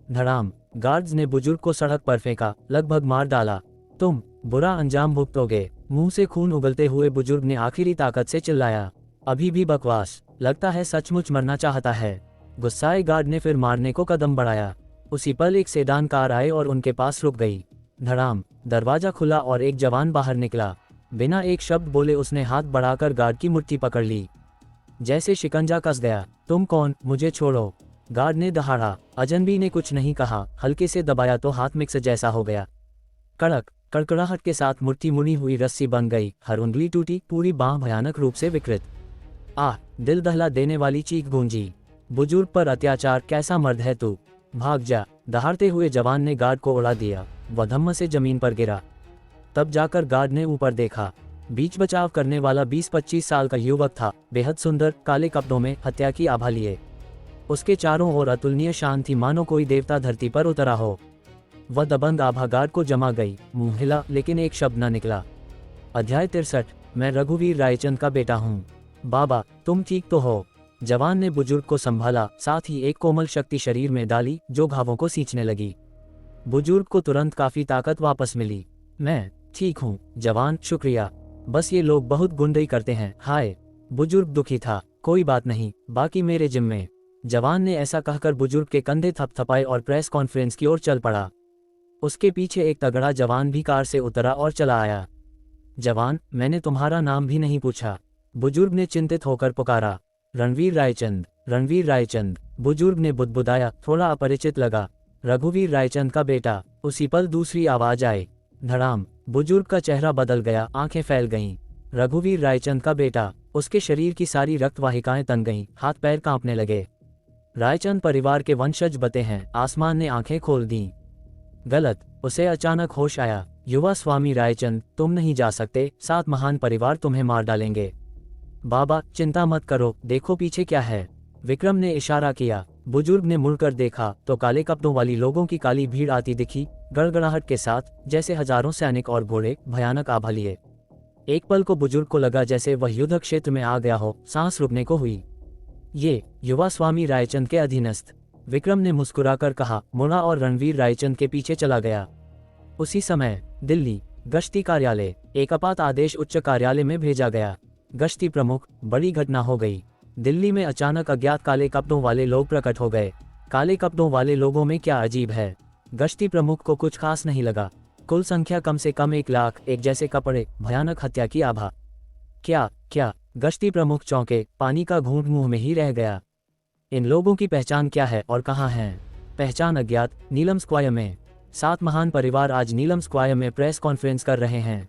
धड़ाम। गार्ड्स ने बुजुर्ग को सड़क पर फेंका, लगभग मार डाला। तुम बुरा अंजाम भुगतोगे। मुंह से खून उगलते हुए बुजुर्ग ने आखिरी ताकत से चिल्लाया। अभी भी बकवास। लगता है सचमुच मरना चाहता है। गुस्साए गार्ड ने फिर मारने को कदम बढ़ाया। उसी पल एक सेडान कार आए और उनके पास रुक गई। धड़ाम। दरवाजा खुला और एक जवान बाहर निकला। बिना एक शब्द बोले उसने हाथ बढ़ाकर गार्ड की मुट्ठी पकड़ ली। जैसे शिकंजा कस गया। तुम कौन? मुझे छोड़ो। गार्ड ने दहाड़ा। अजनबी ने कुछ नहीं कहा। हल्के से दबाया तो हाथ मिक्स जैसा हो गया। कड़क कड़कड़ाहट के साथ मुट्ठी मुड़ी हुई रस्सी बन गई। हर उंगली टूटी, पूरी बांह भयानक रूप से विकृत। दिल दहला देने वाली चीख गूंजी। बुजुर्ग पर अत्याचार, कैसा मर्द है तू, भाग जा। दहाड़ते हुए जवान ने गार्ड को उड़ा दिया। वह धम्म से जमीन पर गिरा। तब जाकर गार्ड ने ऊपर देखा। बीच बचाव करने वाला 20-25 साल का युवक था। बेहद सुंदर, काले कपड़ों में, हत्या की आभा लिए। उसके चारों ओर अतुलनीय शान थी, मानो कोई देवता धरती पर उतरा हो। वह दबंग आभा गार्ड को जमा गई। मुंह हिला लेकिन एक शब्द न निकला। अध्याय 63। मैं रघुवीर रायचंद का बेटा हूँ। बाबा, तुम ठीक तो हो? जवान ने बुजुर्ग को संभाला, साथ ही एक कोमल शक्ति शरीर में डाली जो घावों को सींचने लगी। बुजुर्ग को तुरंत काफी ताकत वापस मिली। मैं ठीक हूँ जवान, शुक्रिया। बस ये लोग बहुत गुंडई करते हैं। हाय। बुजुर्ग दुखी था। कोई बात नहीं, बाकी मेरे जिम्मे। जवान ने ऐसा कहकर बुजुर्ग के कंधे थपथपाए और प्रेस कॉन्फ्रेंस की ओर चल पड़ा। उसके पीछे एक तगड़ा जवान भी कार से उतरा और चला आया। जवान, मैंने तुम्हारा नाम भी नहीं पूछा। बुजुर्ग ने चिंतित होकर पुकारा। रणवीर रायचंद। रणवीर रायचंद। बुजुर्ग ने बुदबुदाया, थोड़ा अपरिचित लगा। रघुवीर रायचंद का बेटा। उसी पल दूसरी आवाज आई। धड़ाम। बुजुर्ग का चेहरा बदल गया, आंखें फैल गईं। रघुवीर रायचंद का बेटा। उसके शरीर की सारी रक्तवाहिकाएं तन गईं, हाथ पैर कांपने लगे। रायचंद परिवार के वंशज बते हैं। आसमान ने आंखें खोल दी। गलत। उसे अचानक होश आया। युवा स्वामी रायचंद, तुम नहीं जा सकते। 7 महान परिवार तुम्हें मार डालेंगे। बाबा, चिंता मत करो, देखो पीछे क्या है। विक्रम ने इशारा किया। बुजुर्ग ने मुड़कर देखा तो काले कपड़ों वाली लोगों की काली भीड़ आती दिखी, गड़गड़ाहट के साथ, जैसे हजारों सैनिक और घोड़े, भयानक आभा लिए। एक पल को बुजुर्ग को लगा जैसे वह युद्ध क्षेत्र में आ गया हो। सांस रुकने को हुई। ये युवा स्वामी रायचंद के अधीनस्थ। विक्रम ने मुस्कुराकर कहा, मुड़ा और रणवीर रायचंद के पीछे चला गया। उसी समय दिल्ली गश्ती कार्यालय। एक आपात आदेश उच्च कार्यालय में भेजा गया। गश्ती प्रमुख, बड़ी घटना हो गई। दिल्ली में अचानक अज्ञात काले कपड़ों वाले लोग प्रकट हो गए। काले कपड़ों वाले लोगों में क्या अजीब है? गश्ती प्रमुख को कुछ खास नहीं लगा। कुल संख्या कम से कम 1 लाख, एक जैसे कपड़े, भयानक हत्या की आभा। क्या? गश्ती प्रमुख चौंके, पानी का घूंट मुंह में ही रह गया। इन लोगों की पहचान क्या है और कहाँ हैं? पहचान अज्ञात। नीलम स्क्वायर में 7 महान परिवार आज नीलम स्क्वायर में प्रेस कॉन्फ्रेंस कर रहे हैं।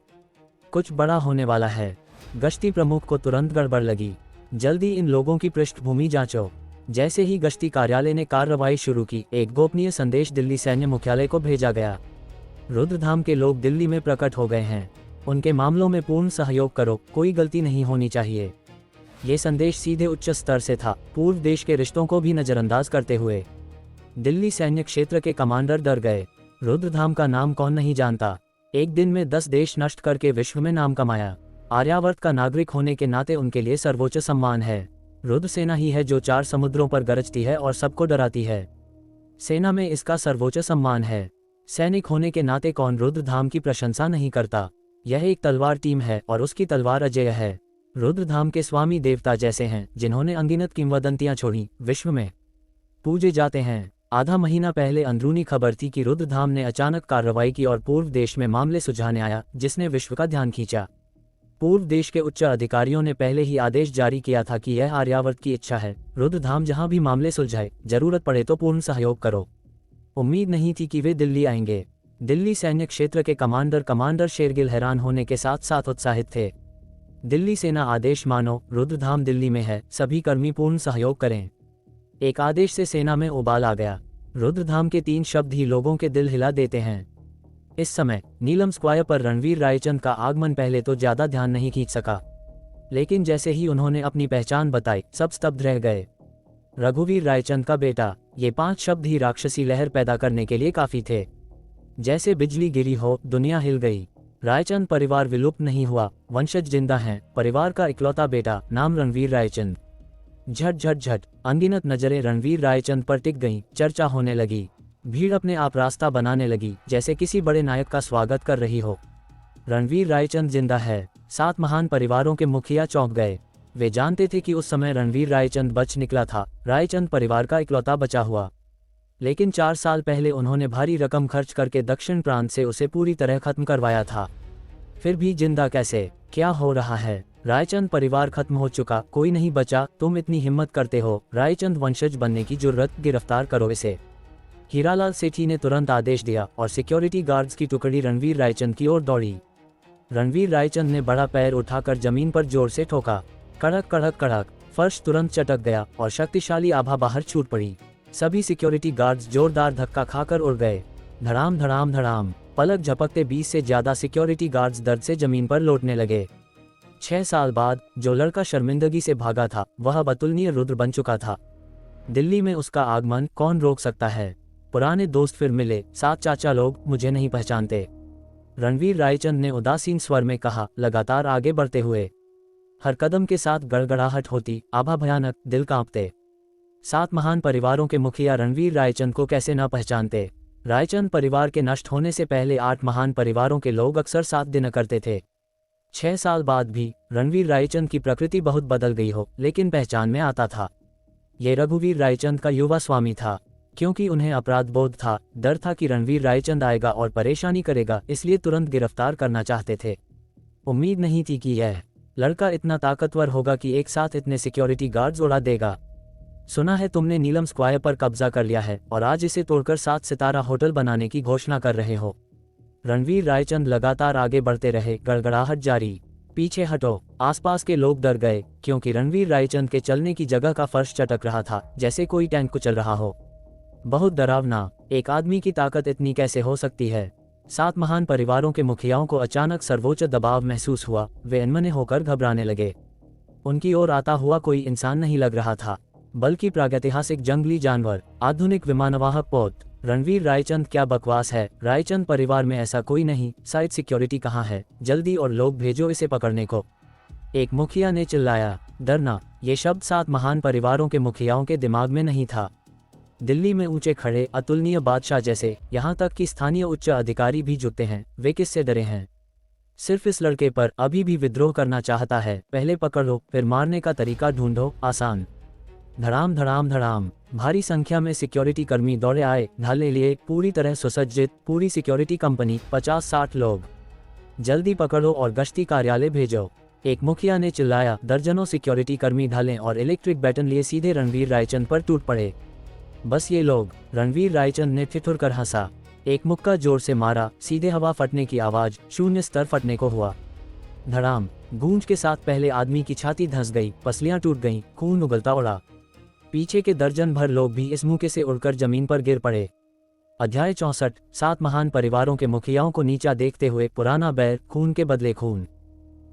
कुछ बड़ा होने वाला है। गश्ती प्रमुख को तुरंत गड़बड़ लगी। जल्दी इन लोगों की पृष्ठभूमि जांचो। जैसे ही गश्ती कार्यालय ने कार्रवाई शुरू की, एक गोपनीय संदेश दिल्ली सैन्य मुख्यालय को भेजा गया। रुद्रधाम के लोग दिल्ली में प्रकट हो गए हैं। उनके मामलों में पूर्ण सहयोग करो, कोई गलती नहीं होनी चाहिए। ये संदेश सीधे उच्च स्तर से था, पूर्व देश के रिश्तों को भी नजरअंदाज करते हुए। दिल्ली सैन्य क्षेत्र के कमांडर डर गए। रुद्रधाम का नाम कौन नहीं जानता? एक दिन में 10 देश नष्ट करके विश्व में नाम कमाया। आर्यावर्त का नागरिक होने के नाते उनके लिए सर्वोच्च सम्मान है। रुद्र सेना ही है जो 4 समुद्रों पर गरजती है और सबको डराती है। सेना में इसका सर्वोच्च सम्मान है। सैनिक होने के नाते कौन रुद्रधाम की प्रशंसा नहीं करता। यह एक तलवार टीम है और उसकी तलवार अजेय है। रुद्रधाम के स्वामी देवता जैसे हैं जिन्होंने अनगिनत किंवदंतियां छोड़ी, विश्व में पूजे जाते हैं। आधा महीना पहले अंदरूनी खबर थी कि रुद्रधाम ने अचानक कार्रवाई की और पूर्व देश में मामले सुलझाने आया, जिसने विश्व का ध्यान खींचा। पूर्व देश के उच्च अधिकारियों ने पहले ही आदेश जारी किया था कि यह आर्यावर्त की इच्छा है, रुद्रधाम जहां भी मामले सुलझाए, जरूरत पड़े तो पूर्ण सहयोग करो। उम्मीद नहीं थी कि वे दिल्ली आएंगे। दिल्ली सैन्य क्षेत्र के कमांडर शेरगिल हैरान होने के साथ साथ उत्साहित थे। दिल्ली सेना आदेश मानो, रुद्रधाम दिल्ली में है, सभी कर्मी पूर्ण सहयोग करें। एक आदेश से सेना में उबाल आ गया। रुद्रधाम के 3 शब्द ही लोगों के दिल हिला देते हैं। इस समय नीलम स्क्वायर पर रणवीर रायचंद का आगमन पहले तो ज्यादा ध्यान नहीं खींच सका, लेकिन जैसे ही उन्होंने अपनी पहचान बताई, सब स्तब्ध रह गए। रघुवीर रायचंद का बेटा, ये 5 शब्द ही राक्षसी लहर पैदा करने के लिए काफी थे। जैसे बिजली गिरी हो, दुनिया हिल गई। रायचंद परिवार विलुप्त नहीं हुआ, वंशज जिंदा हैं। परिवार का इकलौता बेटा, नाम रणवीर रायचंद। झट झट झट अनगिनत नजरें रणवीर रायचंद पर टिक गईं, चर्चा होने लगी। भीड़ अपने आप रास्ता बनाने लगी, जैसे किसी बड़े नायक का स्वागत कर रही हो। रणवीर रायचंद जिंदा है। 7 महान परिवारों के मुखिया चौंक गए। वे जानते थे कि उस समय रणवीर रायचंद बच निकला था, रायचंद परिवार का इकलौता बचा हुआ। लेकिन 4 साल पहले उन्होंने भारी रकम खर्च करके दक्षिण प्रांत से उसे पूरी तरह खत्म करवाया था। फिर भी जिंदा कैसे? क्या हो रहा है? रायचंद परिवार खत्म हो चुका, कोई नहीं बचा। तुम इतनी हिम्मत करते हो रायचंद वंशज बनने की जुर्रत, गिरफ्तार करो इसे। हीरालाल सेठी ने तुरंत आदेश दिया और सिक्योरिटी गार्ड्स की टुकड़ी रणवीर रायचंद की ओर दौड़ी। रणवीर रायचंद ने बड़ा पैर उठाकर जमीन पर जोर से ठोका। कड़क कड़क कड़क, फर्श तुरंत चटक गया और शक्तिशाली आभा बाहर छूट पड़ी। सभी सिक्योरिटी गार्ड्स जोरदार धक्का खाकर उड़ गए। धड़ाम धड़ाम धड़ाम, पलक झपकते 20 से ज्यादा सिक्योरिटी गार्ड्स दर्द से जमीन पर लौटने लगे। 6 साल बाद जो लड़का शर्मिंदगी से भागा था, वह अब अतुलनीय रुद्र बन चुका था। दिल्ली में उसका आगमन कौन रोक सकता है? पुराने दोस्त फिर मिले। 7 चाचा लोग मुझे नहीं पहचानते, रणवीर रायचंद ने उदासीन स्वर में कहा, लगातार आगे बढ़ते हुए। हर कदम के साथ गड़गड़ाहट होती, आभा भयानक, दिल कांपते। 7 महान परिवारों के मुखिया रणवीर रायचंद को कैसे न पहचानते? रायचंद परिवार के नष्ट होने से पहले 8 महान परिवारों के लोग अक्सर साथ दिना करते थे। 6 साल बाद भी रणवीर रायचंद की प्रकृति बहुत बदल गई हो, लेकिन पहचान में आता था। ये रघुवीर रायचंद का युवा स्वामी था। क्योंकि उन्हें अपराध बोध था, डर था कि रणवीर रायचंद आएगा और परेशानी करेगा, इसलिए तुरंत गिरफ्तार करना चाहते थे। उम्मीद नहीं थी कि यह लड़का इतना ताकतवर होगा कि एक साथ इतने सिक्योरिटी गार्ड्स उड़ा देगा। सुना है तुमने नीलम स्क्वायर पर कब्जा कर लिया है और आज इसे तोड़कर 7 सितारा होटल बनाने की घोषणा कर रहे हो। रणवीर रायचंद लगातार आगे बढ़ते रहे, गड़गड़ाहट जारी। पीछे हटो। आसपास के लोग डर गए, क्योंकि रणवीर रायचंद के चलने की जगह का फर्श चटक रहा था, जैसे कोई टैंक कुचल रहा हो। बहुत डरावना। एक आदमी की ताकत इतनी कैसे हो सकती है? 7 महान परिवारों के मुखियाओं को अचानक सर्वोच्च दबाव महसूस हुआ। वे अनमने होकर घबराने लगे। उनकी ओर आता हुआ कोई इंसान नहीं लग रहा था, बल्कि प्रागैतिहासिक जंगली जानवर, आधुनिक विमानवाहक पोत। रणवीर रायचंद, क्या बकवास है? रायचंद परिवार में ऐसा कोई नहीं। साइड सिक्योरिटी कहाँ है? जल्दी और लोग भेजो इसे पकड़ने को, एक मुखिया ने चिल्लाया। डरना, ये शब्द 7 महान परिवारों के मुखियाओं के दिमाग में नहीं था। दिल्ली में ऊंचे खड़े अतुलनीय बादशाह जैसे, यहाँ तक कि स्थानीय उच्च अधिकारी भी जुटते हैं। वे किससे डरे हैं? सिर्फ इस लड़के पर। अभी भी विद्रोह करना चाहता है? पहले पकड़ो, फिर मारने का तरीका ढूंढो, आसान। धड़ाम धड़ाम धड़ाम, भारी संख्या में सिक्योरिटी कर्मी दौड़े आए, ढाले लिए, पूरी तरह सुसज्जित। पूरी सिक्योरिटी कंपनी, 50-60 लोग। जल्दी पकड़ो और गश्ती कार्यालय भेजो, एक मुखिया ने चिल्लाया। दर्जनों सिक्योरिटी कर्मी ढालें और इलेक्ट्रिक बैटन लिए सीधे रणवीर रायचंद पर टूट पड़े। बस ये लोग? रणवीर रायचंद ने ठिठुर कर हंसा। एक मुक्का जोर से मारा, सीधे हवा फटने की आवाज, शून्य स्तर फटने को हुआ। धड़ाम, गूंज के साथ पहले आदमी की छाती धंस गई, पसलियां टूट गईं, खून उगलता उड़ा। पीछे के दर्जन भर लोग भी इस मौके से उड़कर जमीन पर गिर पड़े। अध्याय 64। 7 महान परिवारों के मुखियाओं को नीचा देखते हुए पुराना बैर, खून के बदले खून।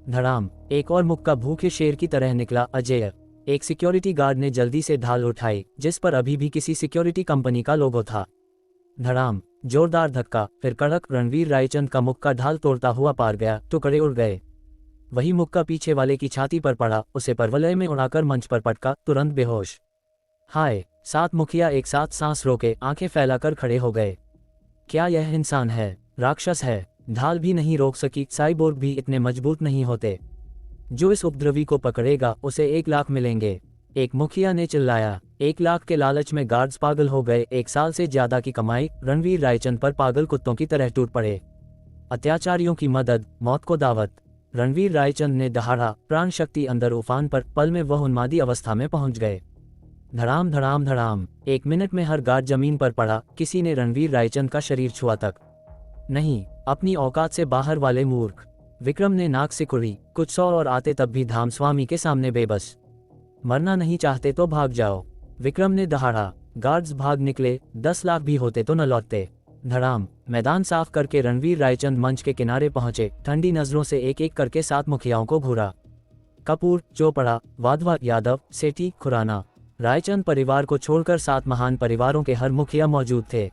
धड़ाम, एक और मुक्का भूखे शेर की तरह निकला, अजेय। एक सिक्योरिटी गार्ड ने जल्दी से ढाल उठाई, जिस पर अभी भी किसी सिक्योरिटी कंपनी का लोगो था। धड़ाम, जोरदार धक्का, फिर कड़क। रणवीर रायचंद का मुक्का ढाल तोड़ता हुआ पार गया, टुकड़े उड़ गए। वही मुक्का पीछे वाले की छाती पर पड़ा, उसे परवलय में उड़ाकर मंच पर पटका, तुरंत बेहोश। हाय! 7 मुखिया एक साथ सांस रोके आंखें फैलाकर खड़े हो गए। क्या यह इंसान है? राक्षस है? ढाल भी नहीं रोक सकी, साइबोर्ग भी इतने मजबूत नहीं होते। जो इस उपद्रवी को पकड़ेगा उसे 1 लाख मिलेंगे। एक मुखिया ने चिल्लाया। 1 लाख के लालच में गार्ड्स पागल हो गए। 1 साल से ज्यादा की कमाई रणवीर रायचंद पर पागल कुत्तों की तरह टूट पड़े। अत्याचारियों की मदद, मौत को दावत। रणवीर रायचंद ने दहाड़ा, प्राण शक्ति अंदर उफान पर। पल में वह उन्मादी अवस्था में पहुंच गए। धड़ाम धड़ाम धड़ाम, 1 मिनट में हर गार्ड जमीन पर पड़ा। किसी ने रणवीर रायचंद का शरीर छुआ तक नहीं। अपनी औकात से बाहर वाले मूर्ख। विक्रम ने नाक से कुड़ी। कुछ 100 और आते तब भी धाम स्वामी के सामने बेबस। मरना नहीं चाहते तो भाग जाओ। विक्रम ने दहाड़ा। गार्ड्स भाग निकले। 10 लाख भी होते तो न लौटते। धड़ाम, मैदान साफ करके रणवीर रायचंद मंच के किनारे पहुंचे। ठंडी नजरों से एक एक करके 7 मुखियाओं को घूरा। कपूर, चोपड़ा, वाधवा, यादव, सेठी, खुराना। रायचंद परिवार को छोड़कर 7 महान परिवारों के हर मुखिया मौजूद थे।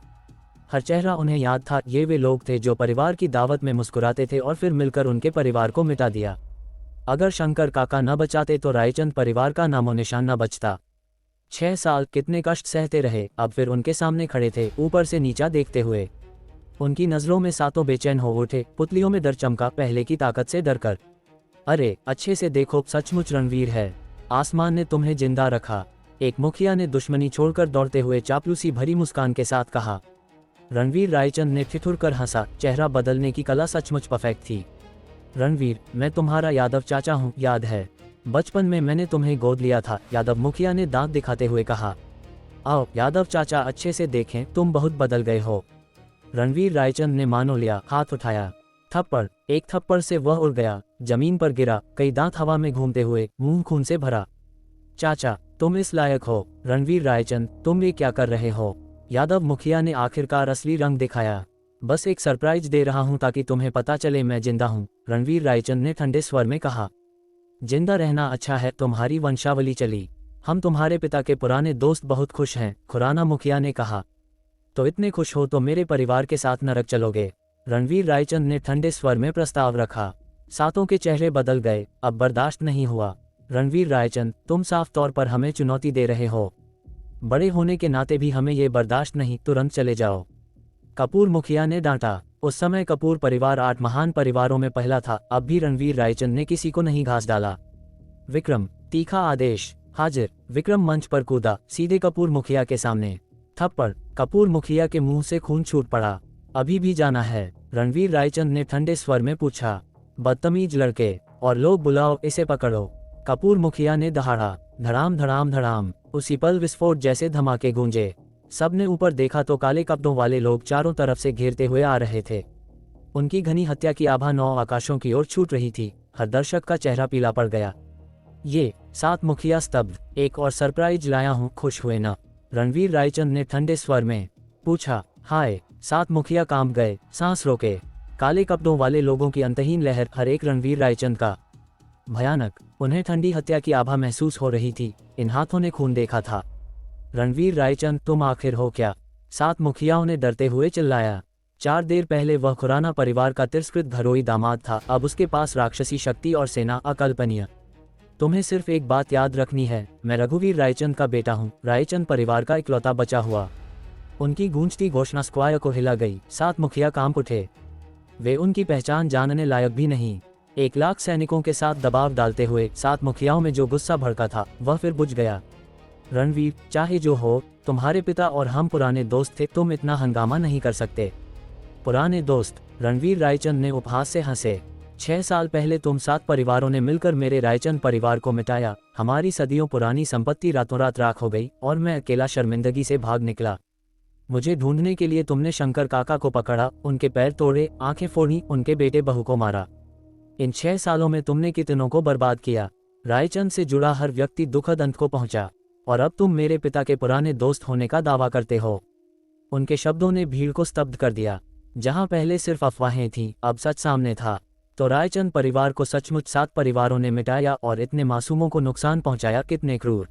हर चेहरा उन्हें याद था। ये वे लोग थे जो परिवार की दावत में मुस्कुराते थे और फिर मिलकर उनके परिवार को मिटा दिया। अगर शंकर काका न बचाते तो रायचंद परिवार का नामो निशान न बचता। 6 साल कितने कष्ट सहते रहे, अब फिर उनके सामने खड़े थे, ऊपर से नीचा देखते हुए। उनकी नजरों में सातों बेचैन हो उठे। पुतलियों में डर चमका, पहले की ताकत से डरकर। अरे अच्छे से देखो, सचमुच रणवीर है। आसमान ने तुम्हें जिंदा रखा। एक मुखिया ने दुश्मनी छोड़कर दौड़ते हुए चापलूसी भरी मुस्कान के साथ कहा। रणवीर रायचंद ने ठिठुरकर हंसा। चेहरा बदलने की कला सचमुच परफेक्ट थी। रणवीर, मैं तुम्हारा यादव चाचा हूँ, याद है? बचपन में मैंने तुम्हें गोद लिया था, यादव मुखिया ने दांत दिखाते हुए कहा। आओ यादव चाचा, अच्छे से देखें, तुम बहुत बदल गए हो। रणवीर रायचंद ने मानो लिया, हाथ उठाया। थप्पड़, एक थप्पड़ से वह उड़ गया, जमीन पर गिरा, कई दांत हवा में घूमते हुए, मुंह खून से भरा। चाचा, तुम इस लायक हो। रणवीर रायचंद, तुम ये क्या कर रहे हो? यादव मुखिया ने आखिरकार असली रंग दिखाया। बस एक सरप्राइज दे रहा हूं ताकि तुम्हें पता चले मैं जिंदा हूं, रणवीर रायचंद ने ठंडे स्वर में कहा। जिंदा रहना अच्छा है, तुम्हारी वंशावली चली। हम तुम्हारे पिता के पुराने दोस्त बहुत खुश हैं, खुराना मुखिया ने कहा। तो इतने खुश हो तो मेरे परिवार के साथ नरक चलोगे? रणवीर रायचंद ने ठंडे स्वर में प्रस्ताव रखा। सातों के चेहरे बदल गए। अब बर्दाश्त नहीं हुआ। रणवीर रायचंद, तुम साफ तौर पर हमें चुनौती दे रहे हो। बड़े होने के नाते भी हमें ये बर्दाश्त नहीं, तुरंत चले जाओ। कपूर मुखिया ने डांटा। उस समय कपूर परिवार 8 महान परिवारों में पहला था। अब भी रणवीर रायचंद ने किसी को नहीं घास डाला। विक्रम, तीखा आदेश। हाजिर। विक्रम मंच पर कूदा, सीधे कपूर मुखिया के सामने। थप्पड़, कपूर मुखिया के मुंह से खून छूट पड़ा। अभी भी जाना है? रणवीर रायचंद ने ठंडे स्वर में पूछा। बदतमीज लड़के, और लोग बुलाओ, इसे पकड़ो। कपूर मुखिया ने दहाड़ा। धड़ाम धड़ाम धड़ाम, उसी पल विस्फोट जैसे धमाके गूंजे। सबने ऊपर देखा तो काले कपड़ों वाले लोग चारों तरफ से घेरते हुए आ रहे थे। उनकी घनी हत्या की आभा 9 आकाशों की ओर छूट रही थी। हर दर्शक का चेहरा पीला पड़ गया। ये 7 मुखिया स्तब्ध। एक और सरप्राइज लाया हूँ, खुश हुए ना? रणवीर रायचंद ने ठंडे स्वर में पूछा। हाय! 7 मुखिया कांप गए, सांस रोके। काले कपड़ों वाले लोगों की अंतहीन लहर, हर एक रणवीर रायचंद का भयानक। उन्हें ठंडी हत्या की आभा महसूस हो रही थी। इन हाथों ने खून देखा था। रणवीर रायचंद, तुम आखिर हो क्या? 7 मुखियाओं ने डरते हुए चिल्लाया। 4 देर पहले वह खुराना परिवार का तिरस्कृत घरोई दामाद था, अब उसके पास राक्षसी शक्ति और सेना, अकल्पनीय। तुम्हें सिर्फ एक बात याद रखनी है, मैं रघुवीर रायचंद का बेटा हूँ, रायचंद परिवार का इकलौता बचा हुआ। उनकी गूंजती घोषणा स्क्वायर को हिला गई। 7 मुखिया कांप उठे। वे उनकी पहचान जानने लायक भी नहीं। 1 लाख सैनिकों के साथ दबाव डालते हुए 7 मुखियाओं में जो गुस्सा भड़का था वह फिर बुझ गया। रणवीर, चाहे जो हो, तुम्हारे पिता और हम पुराने दोस्त थे, तुम इतना हंगामा नहीं कर सकते। पुराने दोस्त? रणवीर रायचंद ने उपहास से हंसे। 6 साल पहले तुम 7 परिवारों ने मिलकर मेरे रायचंद परिवार को मिटाया। हमारी सदियों पुरानी संपत्ति रातों रात राख हो गई और मैं अकेला शर्मिंदगी से भाग निकला। मुझे ढूंढने के लिए तुमने शंकर काका को पकड़ा, उनके पैर तोड़े, आंखें फोड़ी, उनके बेटे बहू को मारा। इन 6 सालों में तुमने कितनों को बर्बाद किया। रायचंद से जुड़ा हर व्यक्ति दुखद अंत को पहुंचा, और अब तुम मेरे पिता के पुराने दोस्त होने का दावा करते हो। उनके शब्दों ने भीड़ को स्तब्ध कर दिया। जहां पहले सिर्फ अफवाहें थीं, अब सच सामने था। तो रायचंद परिवार को सचमुच 7 परिवारों ने मिटाया और इतने मासूमों को नुकसान पहुंचाया, कितने क्रूर।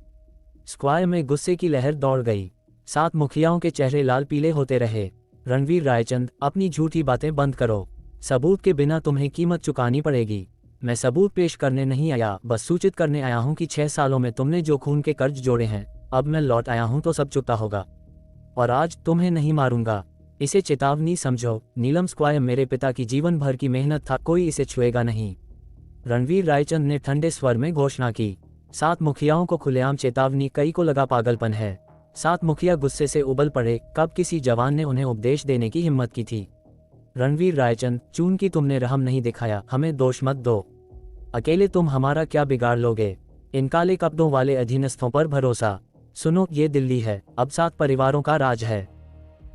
स्क्वायर में गुस्से की लहर दौड़ गई। 7 मुखियाओं के चेहरे लाल पीले होते रहे। रणवीर रायचंद, अपनी झूठी बातें बंद करो। सबूत के बिना तुम्हें कीमत चुकानी पड़ेगी। मैं सबूत पेश करने नहीं आया, बस सूचित करने आया हूँ कि 6 सालों में तुमने जो खून के कर्ज जोड़े हैं, अब मैं लौट आया हूँ तो सब चुकता होगा। और आज तुम्हें नहीं मारूंगा। इसे चेतावनी समझो। नीलम स्क्वायर मेरे पिता की जीवन भर की मेहनत था, कोई इसे छुएगा नहीं। रणवीर रायचंद ने ठंडे स्वर में घोषणा की। 7 मुखियाओं को खुलेआम चेतावनी, कई को लगा पागलपन है। 7 मुखिया गुस्से से उबल पड़े। कब किसी जवान ने उन्हें उपदेश देने की हिम्मत की थी? रणवीर रायचंद, चून की तुमने रहम नहीं दिखाया, हमें दोष मत दो। अकेले तुम हमारा क्या बिगाड़ लोगे? इन काले कपड़ों वाले अधीनस्थों पर भरोसा। सुनो, ये दिल्ली है, अब 7 परिवारों का राज है।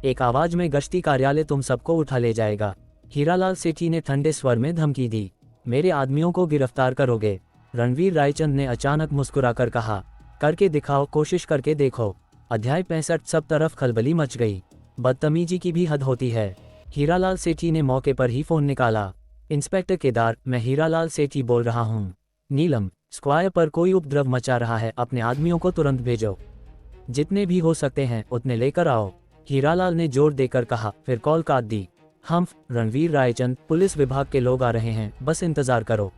एक आवाज में गश्ती कार्यालय तुम सबको उठा ले जाएगा। हीरालाल सेठी ने ठंडे स्वर में धमकी दी। मेरे आदमियों को गिरफ्तार करोगे? रणवीर रायचंद ने अचानक मुस्कुराकर कहा। करके दिखाओ, कोशिश करके देखो। अध्याय 65। सब तरफ खलबली मच गई। बदतमीजी की भी हद होती है। हीरालाल सेठी ने मौके पर ही फोन निकाला। इंस्पेक्टर केदार, मैं हीरालाल सेठी बोल रहा हूँ। नीलम स्क्वायर पर कोई उपद्रव मचा रहा है, अपने आदमियों को तुरंत भेजो। जितने भी हो सकते हैं उतने लेकर आओ। हीरालाल ने जोर देकर कहा, फिर कॉल काट दी। हम रणवीर रायचंद, पुलिस विभाग के लोग आ रहे हैं, बस इंतजार करो।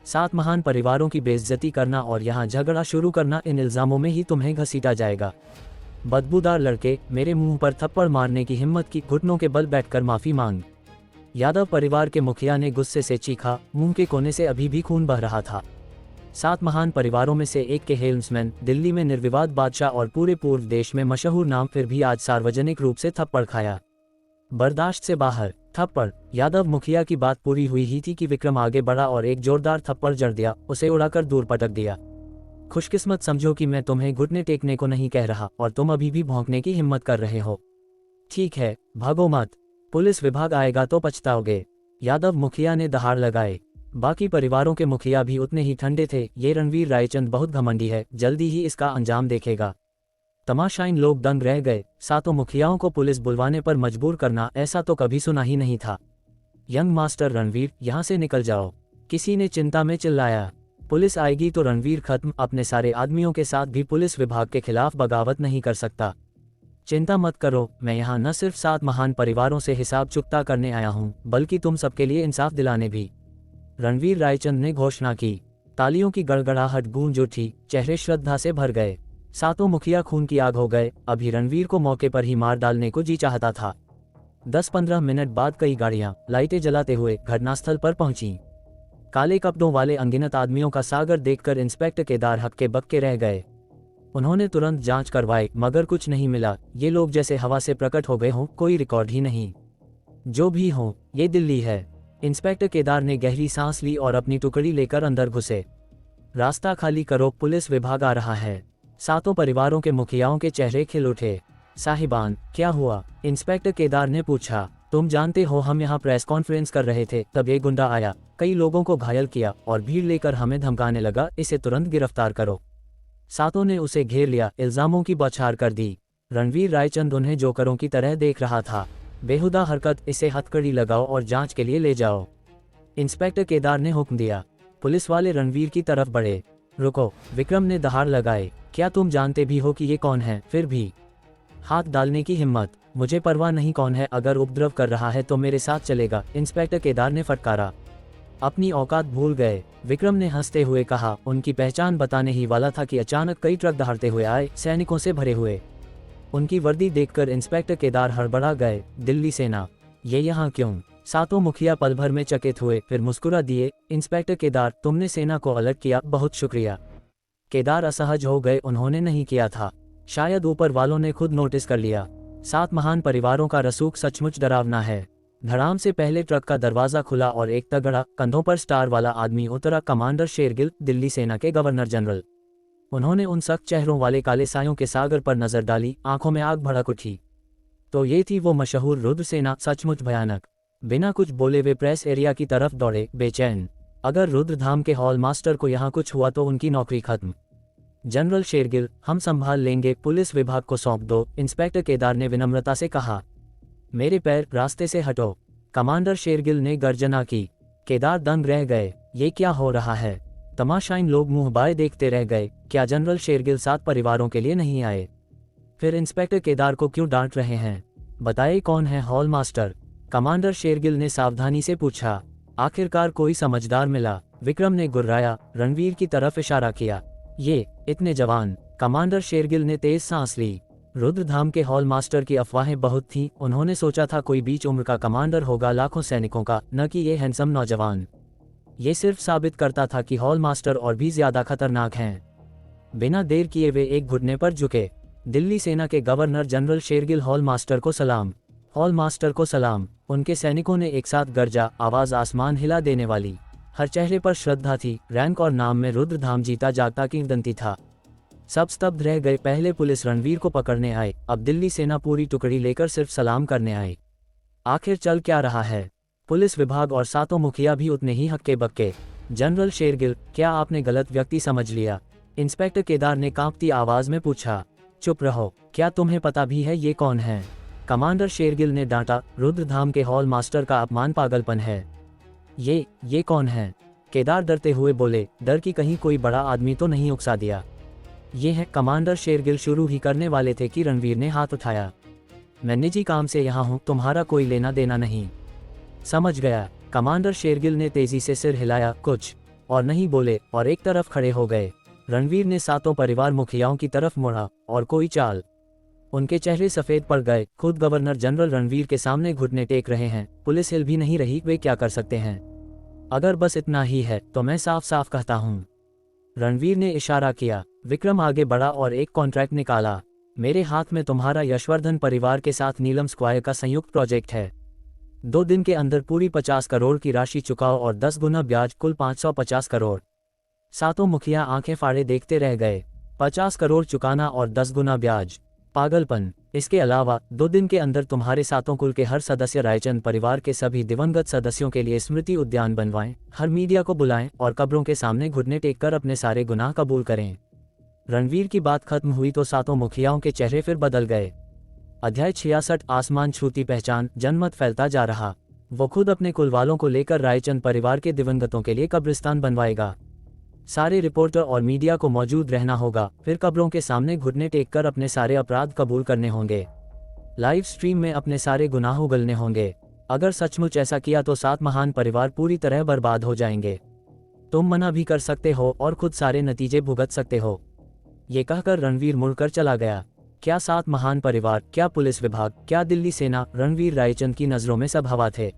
7 महान परिवारों की बेइज्जती करना और यहाँ झगड़ा शुरू करना, इन इल्जामों में ही तुम्हें घसीटा जाएगा। बदबूदार लड़के, मेरे मुंह पर थप्पड़ मारने की हिम्मत की, घुटनों के बल बैठकर माफी मांग। यादव परिवार के मुखिया ने गुस्से से चीखा। मुंह के कोने से अभी भी खून बह रहा था। 7 महान परिवारों में से एक के हेल्म्समैन, दिल्ली में निर्विवाद बादशाह और पूरे पूर्व देश में मशहूर नाम, फिर भी आज सार्वजनिक रूप से थप्पड़ खाया। बर्दाश्त से बाहर। थप्पड़। यादव मुखिया की बात पूरी हुई ही थी कि विक्रम आगे बढ़ा और एक जोरदार थप्पड़ जड़ दिया, उसे उड़ाकर दूर पटक दिया। खुशकिस्मत समझो कि मैं तुम्हें घुटने टेकने को नहीं कह रहा और तुम अभी भी भौंकने की हिम्मत कर रहे हो। ठीक है, भागो मत, पुलिस विभाग आएगा तो पछताओगे। यादव मुखिया ने दहाड़ लगाए। बाकी परिवारों के मुखिया भी उतने ही ठंडे थे। ये रणवीर रायचंद बहुत घमंडी है, जल्दी ही इसका अंजाम देखेगा। तमाशाइन लोग दंग रह गए। 7 मुखियाओं को पुलिस बुलवाने पर मजबूर करना, ऐसा तो कभी सुना ही नहीं था। यंग मास्टर रणवीर, यहाँ से निकल जाओ, किसी ने चिंता में चिल्लाया। पुलिस आएगी तो रणवीर खत्म, अपने सारे आदमियों के साथ भी पुलिस विभाग के खिलाफ बगावत नहीं कर सकता। चिंता मत करो, मैं यहाँ न सिर्फ 7 महान परिवारों से हिसाब चुकता करने आया हूँ, बल्कि तुम सबके लिए इंसाफ दिलाने भी। रणवीर रायचंद ने घोषणा की। तालियों की गड़गड़ाहट गूंज उठी, चेहरे श्रद्धा से भर गए। 7 मुखिया खून की आग हो गए। अभी रणवीर को मौके पर ही मार डालने को जी चाहता था। 10-15 मिनट बाद कई गाड़ियां लाइटें जलाते हुए घटनास्थल पर पहुंची। काले कपड़ों वाले अनगिनत आदमियों का सागर देखकर इंस्पेक्टर केदार हक्के बक्के रह गए। उन्होंने तुरंत जांच करवाई, मगर कुछ नहीं मिला। ये लोग जैसे हवा से प्रकट हो गए हों, कोई रिकॉर्ड ही नहीं। जो भी हो, ये दिल्ली है। इंस्पेक्टर केदार ने गहरी सांस ली और अपनी टुकड़ी लेकर अंदर घुसे। रास्ता खाली करो, पुलिस विभाग आ रहा है। 7 परिवारों के मुखियाओं के चेहरे खिल उठे। साहिबान, क्या हुआ? इंस्पेक्टर केदार ने पूछा। तुम जानते हो, हम यहाँ प्रेस कॉन्फ्रेंस कर रहे थे, तब ये गुंडा आया, कई लोगों को घायल किया और भीड़ लेकर हमें धमकाने लगा, इसे तुरंत गिरफ्तार करो। 7 ने उसे घेर लिया, इल्जामों की बौछार कर दी। रणवीर रायचंद उन्हें जोकरों की तरह देख रहा था। बेहुदा हरकत, इसे हथकड़ी लगाओ और जांच के लिए ले जाओ। इंस्पेक्टर केदार ने हुक्म दिया। पुलिस वाले रणवीर की तरफ बढ़े। रुको, विक्रम ने दहाड़ लगाए। क्या तुम जानते भी हो कि ये कौन है? फिर भी हाथ डालने की हिम्मत? मुझे परवाह नहीं कौन है, अगर उपद्रव कर रहा है तो मेरे साथ चलेगा, इंस्पेक्टर केदार ने फटकारा। अपनी औकात भूल गए, विक्रम ने हंसते हुए कहा। उनकी पहचान बताने ही वाला था कि अचानक कई ट्रक दहाड़ते हुए आए, सैनिकों से भरे हुए। उनकी वर्दी देखकर इंस्पेक्टर केदार हड़बड़ा गए। दिल्ली सेना, ये यहाँ क्यों? 7 मुखिया पल भर में चकित हुए, फिर मुस्कुरा दिए। इंस्पेक्टर केदार, तुमने सेना को अलर्ट किया, बहुत शुक्रिया। केदार असहज हो गए, उन्होंने नहीं किया था, शायद ऊपर वालों ने खुद नोटिस कर लिया। 7 महान परिवारों का रसूख सचमुच डरावना है। धड़ाम से पहले ट्रक का दरवाजा खुला और एक तगड़ा, कंधों पर स्टार वाला आदमी उतरा। कमांडर शेरगिल, दिल्ली सेना के गवर्नर जनरल। उन्होंने उन सख्त चेहरों वाले काले सायों के सागर पर नजर डाली, आंखों में आग भड़क उठी। तो ये थी वो मशहूर रुद्र सेना, सचमुच भयानक। बिना कुछ बोले वे प्रेस एरिया की तरफ दौड़े, बेचैन। अगर रुद्रधाम के हॉल मास्टर को यहाँ कुछ हुआ तो उनकी नौकरी खत्म। जनरल शेरगिल, हम संभाल लेंगे, पुलिस विभाग को सौंप दो, इंस्पेक्टर केदार ने विनम्रता से कहा। मेरे पैर, रास्ते से हटो, कमांडर शेरगिल ने गर्जना की। केदार दंग रह गए, ये क्या हो रहा है? तमाशाइन लोग मुंह बाए देखते रह गए। क्या जनरल शेरगिल 7 परिवारों के लिए नहीं आए? फिर इंस्पेक्टर केदार को क्यों डांट रहे हैं? बताए, कौन है हॉल मास्टर? कमांडर शेरगिल ने सावधानी से पूछा। आखिरकार कोई समझदार मिला। विक्रम ने गुर्राया, रणवीर की तरफ इशारा किया। ये इतने जवान। कमांडर शेरगिल ने तेज सांस ली। रुद्रधाम के हॉल मास्टर की अफवाहें बहुत थीं। उन्होंने सोचा था कोई बीच उम्र का कमांडर होगा लाखों सैनिकों का, न कि ये हैंडसम नौजवान। ये सिर्फ साबित करता था कि हॉल मास्टर और भी ज्यादा खतरनाक हैं। बिना देर किए वे एक घुटने पर झुके। दिल्ली सेना के governor general Shergill, hall master को सलाम। हॉल मास्टर को सलाम। उनके सैनिकों ने एक साथ गरजा, आवाज आसमान हिला देने वाली। हर चेहरे पर श्रद्धा थी। रैंक और नाम में रुद्रधाम जीता जागता किंवदंती था। सब स्तब्ध रह गए। पहले पुलिस रणवीर को पकड़ने आए, अब दिल्ली सेना पूरी टुकड़ी लेकर सिर्फ सलाम करने आई। आखिर चल क्या रहा है? पुलिस विभाग और सातों मुखिया भी उतने ही हक्के बक्के। जनरल शेरगिल, क्या आपने गलत व्यक्ति समझ लिया? इंस्पेक्टर केदार ने कांपती आवाज में पूछा। चुप रहो, क्या तुम्हें पता भी है ये कौन है? कमांडर शेरगिल ने डांटा। रुद्रधाम के हॉल मास्टर का अपमान पागलपन है। ये कौन है? केदार डरते हुए बोले, डर की कहीं कोई बड़ा आदमी तो नहीं उकसा दिया? ये है। कमांडर शेरगिल शुरू ही करने वाले थे कि रणवीर ने हाथ उठाया। मैं निजी काम से यहाँ हूँ, तुम्हारा कोई लेना देना नहीं। समझ गया। कमांडर शेरगिल ने तेजी से सिर हिलाया, कुछ और नहीं बोले और एक तरफ खड़े हो गए। रणवीर ने सातों परिवार मुखियाओं की तरफ मुड़ा और कोई चाल। उनके चेहरे सफेद पड़ गए। खुद गवर्नर जनरल रणवीर के सामने घुटने टेक रहे हैं। पुलिस हिल भी नहीं रही। वे क्या कर सकते हैं? अगर बस इतना ही है तो मैं साफ साफ कहता हूँ। रणवीर ने इशारा किया। विक्रम आगे बढ़ा और एक कॉन्ट्रैक्ट निकाला। मेरे हाथ में तुम्हारा यशवर्धन परिवार के साथ नीलम स्क्वायर का संयुक्त प्रोजेक्ट है। 2 दिन के अंदर पूरी 50 करोड़ की राशि चुकाओ और 10 गुना ब्याज, कुल 550 करोड़। सातों मुखिया आंखें फाड़े देखते रह गए। 50 करोड़ चुकाना और 10 गुना ब्याज, पागलपन। इसके अलावा 2 दिन के अंदर तुम्हारे सातों कुल के हर सदस्य रायचंद परिवार के सभी दिवंगत सदस्यों के लिए स्मृति उद्यान बनवाएं, हर मीडिया को बुलाएं और कब्रों के सामने घुटने टेक कर अपने सारे गुनाह कबूल करें। रणवीर की बात खत्म हुई तो सातों मुखियाओं के चेहरे फिर बदल गए। अध्याय 66। आसमान छूती पहचान। जनमत फैलता जा रहा। वो खुद अपने कुल वालों को लेकर रायचंद परिवार के दिवंगतों के लिए कब्रिस्तान बनवाएगा। सारे रिपोर्टर और मीडिया को मौजूद रहना होगा। फिर कब्रों के सामने घुटने टेक कर अपने सारे अपराध कबूल करने होंगे। लाइव स्ट्रीम में अपने सारे गुनाह उगलने होंगे। अगर सचमुच ऐसा किया तो 7 महान परिवार पूरी तरह बर्बाद हो जाएंगे। तुम मना भी कर सकते हो और खुद सारे नतीजे भुगत सकते हो। ये कहकर रणवीर मुड़कर चला गया। क्या 7 महान परिवार, क्या पुलिस विभाग, क्या दिल्ली सेना? रणवीर रायचंद की नजरों में सब हवा थे।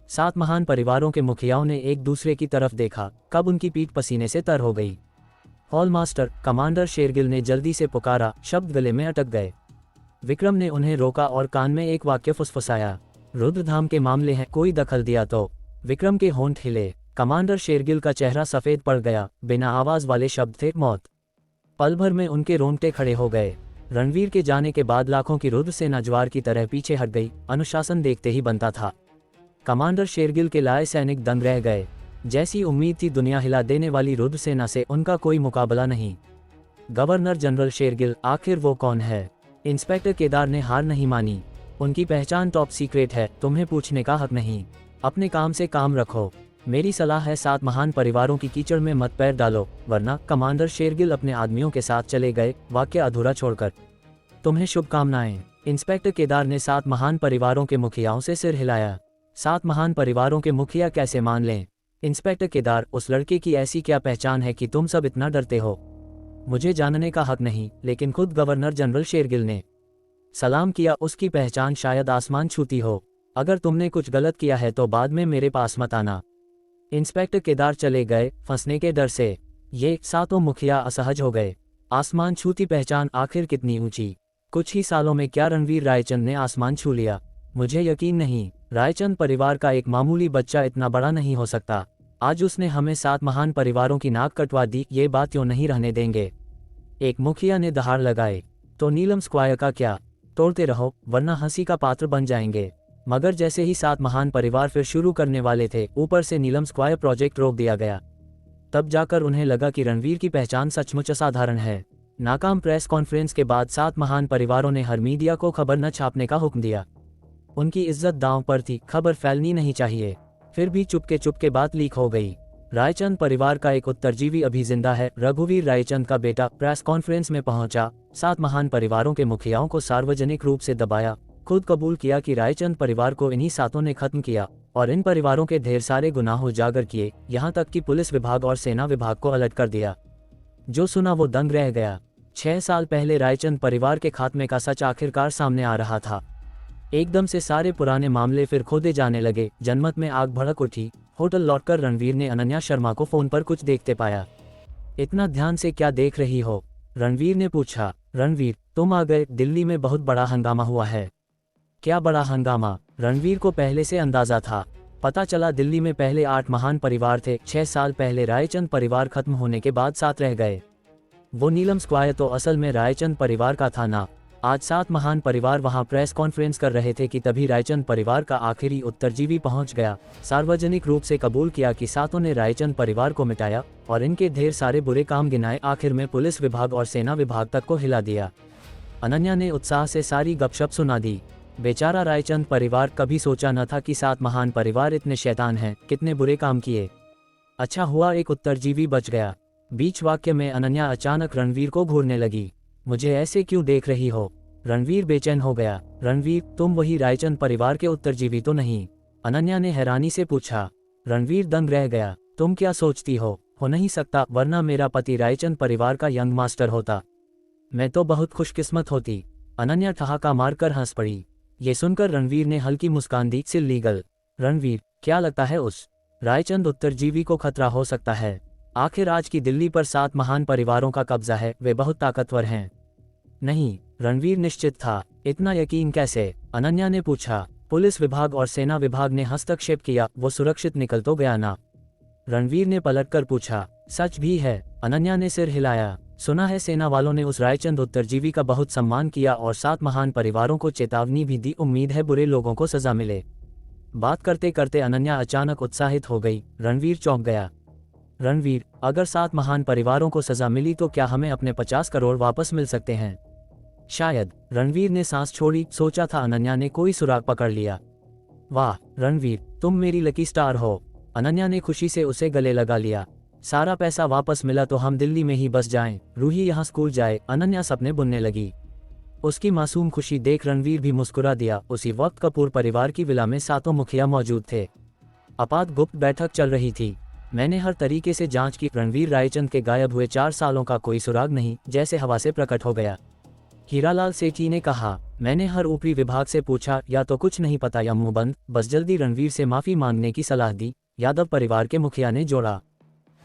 7 महान परिवारों के मुखियाओं ने एक दूसरे की तरफ देखा। कब उनकी पीठ पसीने से तर हो गई। हॉल मास्टर, कमांडर शेरगिल ने जल्दी से पुकारा। शब्द गले में अटक गए। विक्रम ने उन्हें रोका और कान में एक वाक्य फुसफुसाया। रुद्रधाम के मामले हैं, कोई दखल दिया तो? विक्रम के होंठ हिले। कमांडर शेरगिल का चेहरा सफेद पड़ गया। बिना आवाज वाले शब्द थे, मौत। पल भर में उनके रोंगटे खड़े हो गए। रणवीर के जाने के बाद लाखों की रुद्र सेना ज्वार की तरह पीछे हट गई। अनुशासन देखते ही बनता था। कमांडर शेरगिल के लाए सैनिक दंग रह गए। जैसी उम्मीद थी दुनिया हिला देने वाली रुद्र सेना से उनका कोई मुकाबला नहीं। गवर्नर जनरल शेरगिल, आखिर वो कौन है? इंस्पेक्टर केदार ने हार नहीं मानी। उनकी पहचान टॉप सीक्रेट है, तुम्हें पूछने का हक नहीं। अपने काम से काम रखो। मेरी सलाह है 7 महान परिवारों की कीचड़ में मत पैर डालो, वरना। कमांडर शेरगिल अपने आदमियों के साथ चले गए, वाक्य अधूरा छोड़कर। तुम्हें शुभकामनाएं। इंस्पेक्टर केदार ने 7 महान परिवारों के मुखियाओं से सिर हिलाया। 7 महान परिवारों के मुखिया कैसे मान लें? इंस्पेक्टर केदार, उस लड़के की ऐसी क्या पहचान है कि तुम सब इतना डरते हो? मुझे जानने का हक नहीं, लेकिन खुद गवर्नर जनरल शेरगिल ने सलाम किया। उसकी पहचान शायद आसमान छूती हो। अगर तुमने कुछ गलत किया है तो बाद में मेरे पास मत आना। इंस्पेक्टर केदार चले गए, फंसने के डर से। ये 7 मुखिया असहज हो गए। आसमान छूती पहचान, आखिर कितनी ऊंची? कुछ ही सालों में क्या रणवीर रायचंद ने आसमान छू लिया? मुझे यकीन नहीं। रायचंद परिवार का एक मामूली बच्चा इतना बड़ा नहीं हो सकता। आज उसने हमें 7 महान परिवारों की नाक कटवा दी। ये बात क्यों नहीं रहने देंगे? एक मुखिया ने दहाड़ लगाए। तो नीलम स्क्वायर का क्या? तोड़ते रहो, वरना हंसी का पात्र बन जाएंगे। मगर जैसे ही 7 महान परिवार फिर शुरू करने वाले थे, ऊपर से नीलम स्क्वायर प्रोजेक्ट रोक दिया गया। तब जाकर उन्हें लगा कि रणवीर की पहचान सचमुच असाधारण है। नाकाम प्रेस कॉन्फ्रेंस के बाद 7 महान परिवारों ने हर मीडिया को खबर न छापने का हुक्म दिया। उनकी इज्जत दांव पर थी, खबर फैलनी नहीं चाहिए। फिर भी चुपके बात लीक हो गई। रायचंद परिवार का एक उत्तरजीवी अभी जिंदा है। रघुवीर रायचंद का बेटा प्रेस कॉन्फ्रेंस में पहुंचा। 7 महान परिवारों के मुखियाओं को सार्वजनिक रूप से दबाया। खुद कबूल किया कि रायचंद परिवार को इन्हीं 7 ने खत्म किया। और इन परिवारों के ढेर सारे गुनाह उजागर किए, यहाँ तक कि पुलिस विभाग और सेना विभाग को अलर्ट कर दिया। जो सुना वो दंग रह गया। 6 साल पहले रायचंद परिवार के खात्मे का सच आखिरकार सामने आ रहा था। एकदम से सारे पुराने मामले फिर खोदे जाने लगे। जनमत में आग भड़क उठी। होटल लौटकर रणवीर ने अनन्या शर्मा को फोन पर कुछ देखते पाया। इतना ध्यान से क्या देख रही हो? रणवीर ने पूछा। रणवीर, तुम आ गए। दिल्ली में बहुत बड़ा हंगामा हुआ है। क्या बड़ा हंगामा? रणवीर को पहले से अंदाजा था। पता चला दिल्ली में पहले 8 महान परिवार थे। 6 साल पहले रायचंद परिवार खत्म होने के बाद 7 रह गए। वो नीलम स्क्वायर तो असल में रायचंद परिवार का था ना। आज 7 महान परिवार वहां प्रेस कॉन्फ्रेंस कर रहे थे कि तभी रायचंद परिवार का आखिरी उत्तरजीवी पहुंच गया। सार्वजनिक रूप से कबूल किया कि सातों ने रायचंद परिवार को मिटाया और इनके ढेर सारे बुरे काम गिनाए। आखिर में पुलिस विभाग और सेना विभाग तक को हिला दिया। अनन्या ने उत्साह से सारी गपशप सुना दी। बेचारा रायचंद परिवार, कभी सोचा न था कि 7 महान परिवार इतने शैतान हैं, कितने बुरे काम किए। अच्छा हुआ एक उत्तरजीवी बच गया। बीच वाक्य में अनन्या अचानक रणवीर को घूरने लगी। मुझे ऐसे क्यों देख रही हो? रणवीर बेचैन हो गया। रणवीर, तुम वही रायचंद परिवार के उत्तरजीवी तो नहीं? अनन्या ने हैरानी से पूछा। रणवीर दंग रह गया। तुम क्या सोचती हो नहीं सकता, वरना मेरा पति रायचंद परिवार का यंग मास्टर होता। मैं तो बहुत खुशकिस्मत होती। अनन्या ठहाका मारकर हंस पड़ी। ये सुनकर रणवीर ने हल्की मुस्कान दी। इल्लीगल? रणवीर, क्या लगता है उस रायचंद उत्तरजीवी को खतरा हो सकता है? आखिर आज की दिल्ली पर 7 महान परिवारों का कब्जा है। वे बहुत ताकतवर हैं। नहीं, रणवीर निश्चित था। इतना यकीन कैसे? अनन्या ने पूछा। पुलिस विभाग और सेना विभाग ने हस्तक्षेप किया। वो सुरक्षित निकल तो गया ना? रणवीर ने पलटकर पूछा। सच भी है? अनन्या ने सिर हिलाया। सुना है सेना वालों ने उस रायचंद उत्तरजीवी का बहुत सम्मान किया और 7 महान परिवारों को चेतावनी भी दी। उम्मीद है बुरे लोगों को सजा मिले। बात करते करते अनन्या अचानक उत्साहित हो गई। रणवीर चौंक गया। रणवीर, अगर 7 महान परिवारों को सजा मिली तो क्या हमें अपने 50 करोड़ वापस मिल सकते हैं? शायद। रणवीर ने सांस छोड़ी। सोचा था अनन्या ने कोई सुराग पकड़ लिया। वाह रणवीर, तुम मेरी लकी स्टार हो। अनन्या ने खुशी से उसे गले लगा लिया। सारा पैसा वापस मिला तो हम दिल्ली में ही बस जाएं, रूही यहाँ स्कूल जाए। अनन्या सपने बुनने लगी। उसकी मासूम खुशी देख रणवीर भी मुस्कुरा दिया। उसी वक्त कपूर परिवार की विला में 7 मुखिया मौजूद थे। आपात गुप्त बैठक चल रही थी। मैंने हर तरीके से जांच की। रणवीर रायचंद के गायब हुए 4 सालों का कोई सुराग नहीं, जैसे हवा से प्रकट हो गया। हीरालाल सेठी ने कहा। मैंने हर ऊपरी विभाग से पूछा, या तो कुछ नहीं पता या मुंह बंद। बस जल्दी रणवीर से माफी मांगने की सलाह दी। यादव परिवार के मुखिया ने जोड़ा।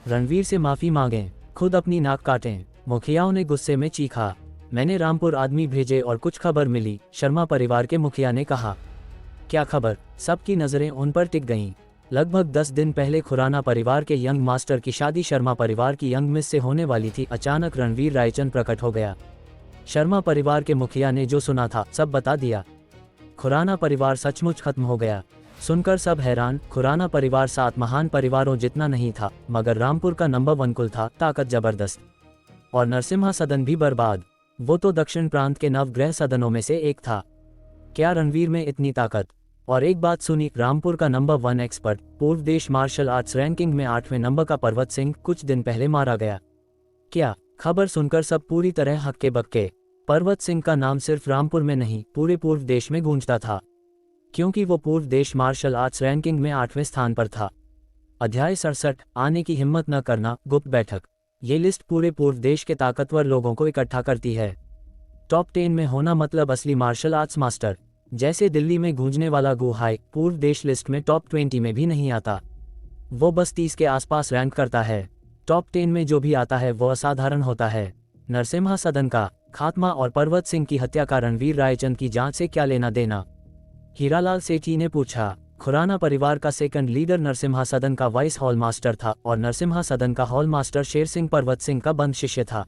रणवीर से माफी मांगें, खुद अपनी नाक काटें। मुखियाओं ने गुस्से में चीखा। मैंने रामपुर आदमी भेजे और कुछ खबर मिली, शर्मा परिवार के मुखिया ने कहा। क्या खबर? सबकी नजरें उन पर टिक गईं। लगभग 10 दिन पहले खुराना परिवार के यंग मास्टर की शादी शर्मा परिवार की यंग मिस से होने वाली थी। अचानक रणवीर रायचंद प्रकट हो गया। शर्मा परिवार के मुखिया ने जो सुना था सब बता दिया। खुराना परिवार सचमुच खत्म हो गया। सुनकर सब हैरान। खुराना परिवार 7 महान परिवारों जितना नहीं था, मगर रामपुर का नंबर 1 कुल था। ताकत जबरदस्त। और नरसिम्हा सदन भी बर्बाद। वो तो दक्षिण प्रांत के नवग्रह सदनों में से एक था। क्या रणवीर में इतनी ताकत? और एक बात सुनी, रामपुर का नंबर 1 एक्सपर्ट, पूर्व देश मार्शल आर्ट्स रैंकिंग में 8वें नंबर का पर्वत सिंह कुछ दिन पहले मारा गया। क्या? खबर सुनकर सब पूरी तरह हक्के बक्के। पर्वत सिंह का नाम सिर्फ रामपुर में नहीं, पूरे पूर्व देश में गूंजता था, क्योंकि वो पूर्व देश मार्शल आर्ट्स रैंकिंग में 8वें स्थान पर था। अध्याय 67, आने की हिम्मत न करना, गुप्त बैठक। ये लिस्ट पूरे पूर्व देश के ताकतवर लोगों को इकट्ठा करती है। टॉप 10 में होना मतलब असली मार्शल आर्ट्स मास्टर। जैसे दिल्ली में गूंजने वाला गुहाई पूर्व देश लिस्ट में टॉप 20 में भी नहीं आता। वो बस 30 के आसपास रैंक करता है। टॉप 10 में जो भी आता है वो असाधारण होता है। नरसिम्हा सदन का खात्मा और पर्वत सिंह की हत्या का रणवीर रायचंद की जांच से क्या लेना देना? हीरालाल सेठी ने पूछा। खुराना परिवार का सेकंड लीडर नरसिम्हा सदन का वाइस हॉल मास्टर था और नरसिम्हा सदन का हॉल मास्टर शेर सिंह पर्वत सिंह का बंद शिष्य था।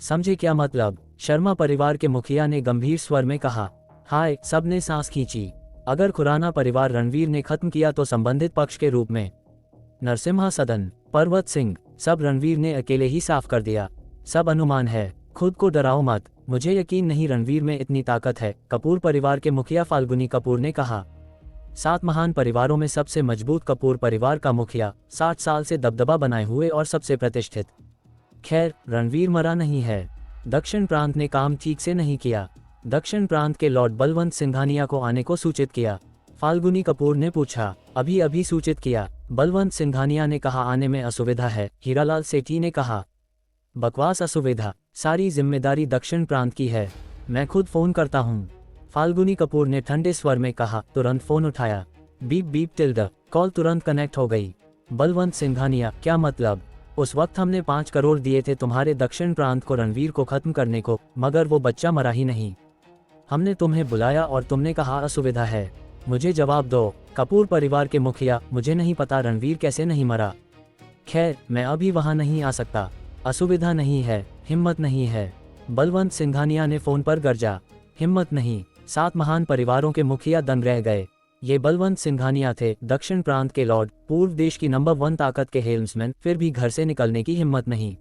समझे क्या मतलब? शर्मा परिवार के मुखिया ने गंभीर स्वर में कहा। हाय, सबने सांस खींची। अगर खुराना परिवार रणवीर ने खत्म किया तो संबंधित पक्ष के रूप में नरसिम्हा सदन, पर्वत सिंह, सब रणवीर ने अकेले ही साफ कर दिया। सब अनुमान है, खुद को डराओ मत। मुझे यकीन नहीं रणवीर में इतनी ताकत है, कपूर परिवार के मुखिया फाल्गुनी कपूर ने कहा। 7 महान परिवारों में सबसे मजबूत कपूर परिवार का मुखिया, 60 साल से दबदबा बनाए हुए और सबसे प्रतिष्ठित। खैर, रणवीर मरा नहीं है। दक्षिण प्रांत ने काम ठीक से नहीं किया। दक्षिण प्रांत के लॉर्ड बलवंत सिंघानिया को आने को सूचित किया। फाल्गुनी कपूर ने पूछा। अभी अभी सूचित किया, बलवंत सिंघानिया ने कहा। आने में असुविधा है, हीरालाल सेठी ने कहा। बकवास असुविधा, सारी जिम्मेदारी दक्षिण प्रांत की है, मैं खुद फोन करता हूँ, फाल्गुनी कपूर ने ठंडे स्वर में कहा। तुरंत फोन उठाया। बीप बीप टिल्ड, कॉल तुरंत कनेक्ट हो गई। बलवंत सिंघानिया, क्या मतलब? उस वक्त हमने 5 करोड़ दिए थे तुम्हारे दक्षिण प्रांत को रणवीर को खत्म करने को, मगर वो बच्चा मरा ही नहीं। हमने तुम्हें बुलाया और तुमने कहा असुविधा है। मुझे जवाब दो, कपूर परिवार के मुखिया, मुझे नहीं पता रणवीर कैसे नहीं मरा। खैर, मैं अभी वहां नहीं आ सकता। असुविधा नहीं है, हिम्मत नहीं है, बलवंत सिंघानिया ने फोन पर गरजा। हिम्मत नहीं? 7 महान परिवारों के मुखिया दंग रह गए। ये बलवंत सिंघानिया थे, दक्षिण प्रांत के लॉर्ड, पूर्व देश की नंबर 1 ताकत के हेल्म्समैन, फिर भी घर से निकलने की हिम्मत नहीं।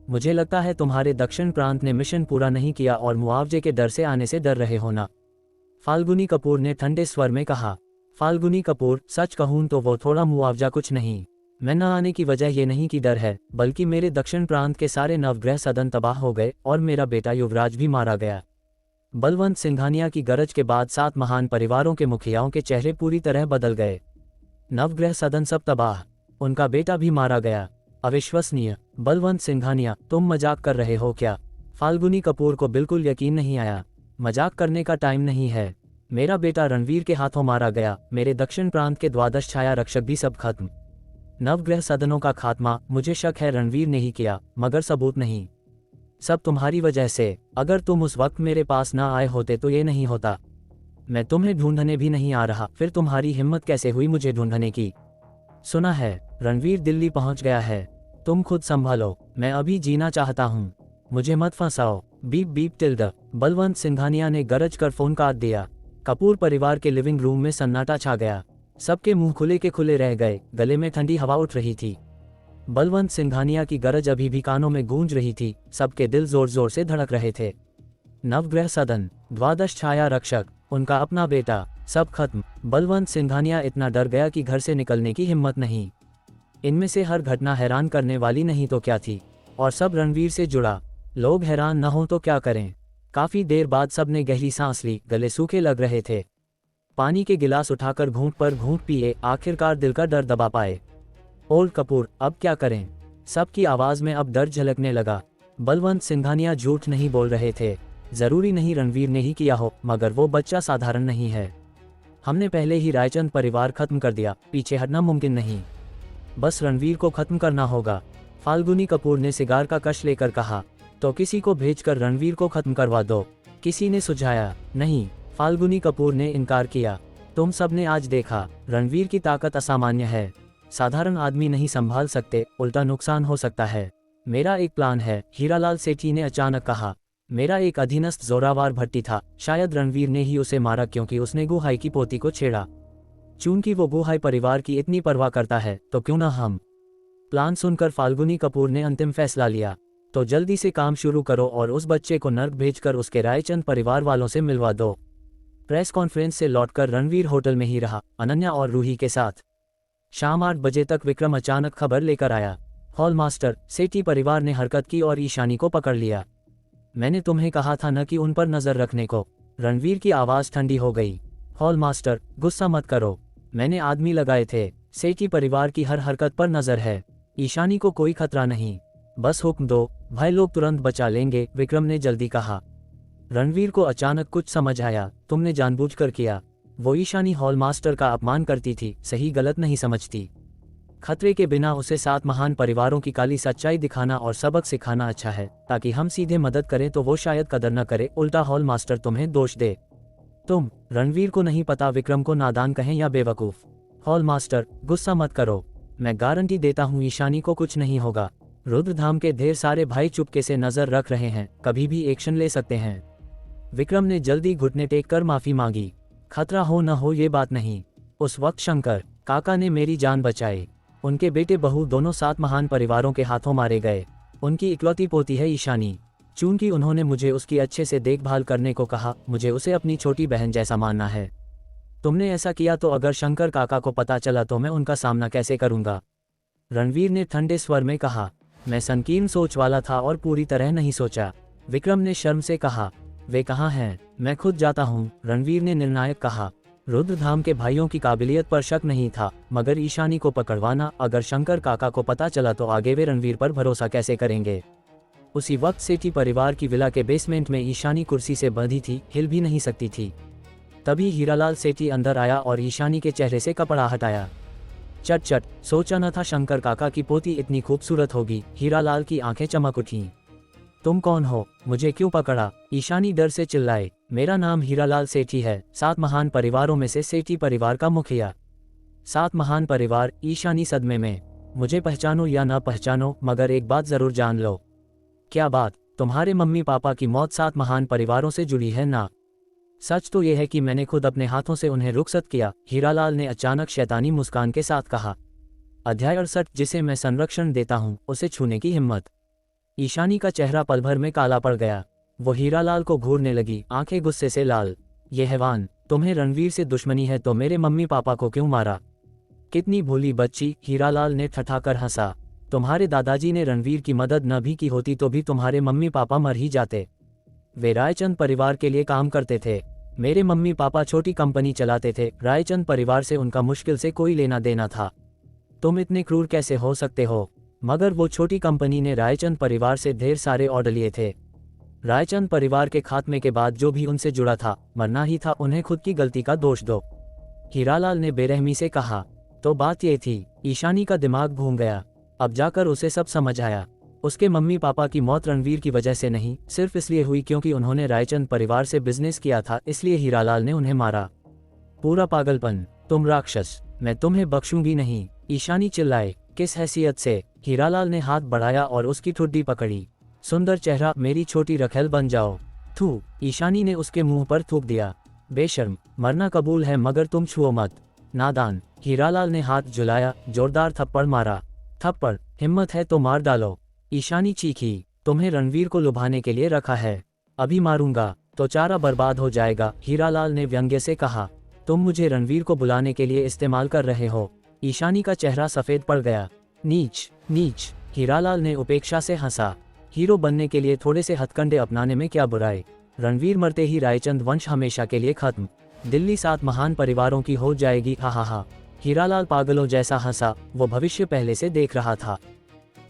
मुझे लगता है तुम्हारे दक्षिण प्रांत ने मिशन पूरा नहीं किया और मुआवजे के डर से आने से डर रहे होना, फाल्गुनी कपूर ने ठंडे स्वर में कहा। फाल्गुनी कपूर, सच कहूं तो वो थोड़ा मुआवजा कुछ नहीं। मैं न आने की वजह ये नहीं कि डर है, बल्कि मेरे दक्षिण प्रांत के सारे नवग्रह सदन तबाह हो गए और मेरा बेटा युवराज भी मारा गया। बलवंत सिंघानिया की गरज के बाद 7 महान परिवारों के मुखियाओं के चेहरे पूरी तरह बदल गए। नवग्रह सदन सब तबाह, उनका बेटा भी मारा गया। अविश्वसनीय। बलवंत सिंघानिया, तुम मजाक कर रहे हो क्या? फाल्गुनी कपूर को बिल्कुल यकीन नहीं आया। मजाक करने का टाइम नहीं है। मेरा बेटा रणवीर के हाथों मारा गया, मेरे दक्षिण प्रांत के द्वादश छाया रक्षक भी सब खत्म। नवग्रह सदनों का खात्मा, मुझे शक है रणवीर ने ही किया, मगर सबूत नहीं। सब तुम्हारी वजह से। अगर तुम उस वक्त मेरे पास ना आए होते तो ये नहीं होता। मैं तुम्हें ढूंढने भी नहीं आ रहा, फिर तुम्हारी हिम्मत कैसे हुई मुझे ढूंढने की? सुना है रणवीर दिल्ली पहुंच गया है। तुम खुद संभालो, मैं अभी जीना चाहता हूँ, मुझे मत फंसाओ। Beep beep tilde, Balwant Singhania ने गरज कर फोन काट दिया। कपूर परिवार के लिविंग रूम में सन्नाटा छा गया। सबके मुंह खुले के खुले रह गए, गले में ठंडी हवा उठ रही थी। बलवंत सिंघानिया की गरज अभी भी कानों में गूंज रही थी, सबके दिल जोर जोर से धड़क रहे थे। नवग्रह सदन, द्वादश छाया रक्षक, उनका अपना बेटा, सब खत्म। बलवंत सिंघानिया इतना डर गया कि घर से निकलने की हिम्मत नहीं। इनमें से हर घटना हैरान करने वाली नहीं तो क्या थी, और सब रणवीर से जुड़ा। लोग हैरान न हो तो क्या करें। काफी देर बाद सबने गहरी सांस ली, गले सूखे लग रहे थे। पानी के गिलास उठाकर घूंट पर घूंट पिए, आखिरकार दिल का डर दबा पाए। ओल्ड कपूर, अब क्या करें? सबकी आवाज में अब डर झलकने लगा। बलवंत सिंघानिया झूठ नहीं बोल रहे थे। जरूरी नहीं रणवीर ने ही किया हो, मगर वो बच्चा साधारण नहीं है। हमने पहले ही रायचंद परिवार खत्म कर दिया, पीछे हटना मुमकिन नहीं। बस रणवीर को खत्म करना होगा। फाल्गुनी कपूर ने सिगार का कश लेकर कहा। तो किसी को भेजकर रणवीर को खत्म करवा दो, किसी ने सुझाया। नहीं, फाल्गुनी कपूर ने इनकार किया। तुम सबने आज देखा, रणवीर की ताकत असामान्य है। साधारण आदमी नहीं संभाल सकते, उल्टा नुकसान हो सकता है। मेरा एक प्लान है, हीरालाल सेठी ने अचानक कहा। मेरा एक अधीनस्थ जोरावर भट्टी था, शायद रणवीर ने ही उसे मारा क्योंकि उसने गुहाई की पोती को छेड़ा। चूंकि वो गुहाई परिवार की इतनी परवाह करता है, तो क्यों ना हम। प्लान सुनकर फाल्गुनी कपूर ने अंतिम फैसला लिया। तो जल्दी से काम शुरू करो और उस बच्चे को नर्क भेजकर उसके रायचंद परिवार वालों से मिलवा दो। प्रेस कॉन्फ्रेंस से लौटकर रणवीर होटल में ही रहा, अनन्या और रूही के साथ। शाम 8 बजे तक विक्रम अचानक खबर लेकर आया। हॉल मास्टर, सेठी परिवार ने हरकत की और ईशानी को पकड़ लिया। मैंने तुम्हें कहा था न कि उन पर नजर रखने को। रणवीर की आवाज ठंडी हो गई। हॉल मास्टर, गुस्सा मत करो, मैंने आदमी लगाए थे। सेठी परिवार की हर हरकत पर नजर है। ईशानी को कोई खतरा नहीं, बस हुक्म दो, भाई लोग तुरंत बचा लेंगे, विक्रम ने जल्दी कहा। रणवीर को अचानक कुछ समझ आया। तुमने जानबूझकर किया। वो ईशानी हॉल मास्टर का अपमान करती थी, सही गलत नहीं समझती। खतरे के बिना उसे 7 महान परिवारों की काली सच्चाई दिखाना और सबक सिखाना अच्छा है, ताकि हम सीधे मदद करें तो वो शायद कदर न करे, उल्टा हॉल मास्टर तुम्हें दोष दे। तुम, रणवीर को नहीं पता विक्रम को नादान कहें या बेवकूफ। हॉल मास्टर, गुस्सा मत करो, मैं गारंटी देता हूँ ईशानी को कुछ नहीं होगा। रुद्रधाम के ढेर सारे भाई चुपके से नजर रख रहे हैं, कभी भी एक्शन ले सकते हैं। विक्रम ने जल्दी घुटने टेक कर माफी मांगी। खतरा हो न हो ये बात नहीं। उस वक्त शंकर काका ने मेरी जान बचाई। उनके बेटे बहू दोनों 7 महान परिवारों के हाथों मारे गए। उनकी इकलौती पोती है ईशानी। चूंकि उन्होंने मुझे उसकी अच्छे से देखभाल करने को कहा, मुझे उसे अपनी छोटी बहन जैसा मानना है। तुमने ऐसा किया तो अगर शंकर काका को पता चला तो मैं उनका सामना कैसे करूंगा? रणवीर ने ठंडे स्वर में कहा। मैं संकीर्ण सोच वाला था और पूरी तरह नहीं सोचा। विक्रम ने शर्म से कहा। वे कहाँ हैं? मैं खुद जाता हूँ, रणवीर ने निर्णायक कहा। रुद्रधाम के भाइयों की काबिलियत पर शक नहीं था, मगर ईशानी को पकड़वाना, अगर शंकर काका को पता चला तो आगे वे रणवीर पर भरोसा कैसे करेंगे। उसी वक्त सेठी परिवार की विला के बेसमेंट में ईशानी कुर्सी से बंधी थी, हिल भी नहीं सकती थी। तभी हीरालाल सेठी अंदर आया और ईशानी के चेहरे से कपड़ा हटाया। चट चट, सोचा न था शंकर काका की पोती इतनी खूबसूरत होगी। हीरालाल की आंखें चमक उठीं। तुम कौन हो, मुझे क्यों पकड़ा? ईशानी डर से चिल्लाए। मेरा नाम हीरालाल सेठी है, 7 महान परिवारों में से सेठी परिवार का मुखिया। 7 महान परिवार? ईशानी सदमे में। मुझे पहचानो या न पहचानो, मगर एक बात जरूर जान लो। क्या बात? तुम्हारे मम्मी पापा की मौत 7 महान परिवारों से जुड़ी है ना? सच तो यह है कि मैंने खुद अपने हाथों से उन्हें रुखसत किया, हीरालाल ने अचानक शैतानी मुस्कान के साथ कहा। अध्याय 68, जिसे मैं संरक्षण देता हूं, उसे छूने की हिम्मत। ईशानी का चेहरा पल भर में काला पड़ गया। वो हीरालाल को घूरने लगी, आंखें गुस्से से लाल। ये हैवान, तुम्हें रणवीर से दुश्मनी है तो मेरे मम्मी पापा को क्यों मारा? कितनी भोली बच्ची, हीरालाल ने ठठाकर हंसा। तुम्हारे दादाजी ने रणवीर की मदद न भी की होती तो भी तुम्हारे मम्मी पापा मर ही जाते। वे रायचंद परिवार के लिए काम करते थे। मेरे मम्मी पापा छोटी कंपनी चलाते थे, रायचंद परिवार से उनका मुश्किल से कोई लेना देना था। तुम इतने क्रूर कैसे हो सकते हो? मगर वो छोटी कंपनी ने रायचंद परिवार से ढेर सारे ऑर्डर लिए थे। रायचंद परिवार के खात्मे के बाद जो भी उनसे जुड़ा था, मरना ही था। उन्हें खुद की गलती का दोष दो, हीरालाल ने बेरहमी से कहा। तो बात ये थी। ईशानी का दिमाग घूम गया। अब जाकर उसे सब समझ आया। उसके मम्मी पापा की मौत रणवीर की वजह से नहीं, सिर्फ इसलिए हुई क्योंकि उन्होंने रायचंद परिवार से बिजनेस किया था, इसलिए हीरालाल ने उन्हें मारा। पूरा पागलपन। तुम राक्षस, मैं तुम्हें बख्शूंगी नहीं, ईशानी चिल्लाए। किस हैसियत से? हीरालाल ने हाथ बढ़ाया और उसकी ठुड्डी पकड़ी। सुंदर चेहरा, मेरी छोटी रखेल बन जाओ। थू, ईशानी ने उसके मुंह पर थूक दिया। बेशर्म, मरना कबूल है मगर तुम छुओ मत। नादान, हीरालाल ने हाथ झुलाया, जोरदार थप्पड़ मारा। थप्पड़? हिम्मत है तो मार डालो, ईशानी चीखी। तुम्हें रणवीर को लुभाने के लिए रखा है, अभी मारूंगा तो चारा बर्बाद हो जाएगा, हीरालाल ने व्यंग्य से कहा। तुम मुझे रणवीर को बुलाने के लिए इस्तेमाल कर रहे हो? ईशानी का चेहरा सफेद पड़ गया। नीच नीच, हीरालाल ने उपेक्षा से हंसा। हीरो बनने के लिए थोड़े से हथकंडे अपनाने में क्या बुराई? रणवीर मरते ही रायचंद वंश हमेशा के लिए खत्म। दिल्ली 7 महान परिवारों की हो जाएगी। हा हा हा, हीरालाल पागलों जैसा हंसा। वो भविष्य पहले से देख रहा था।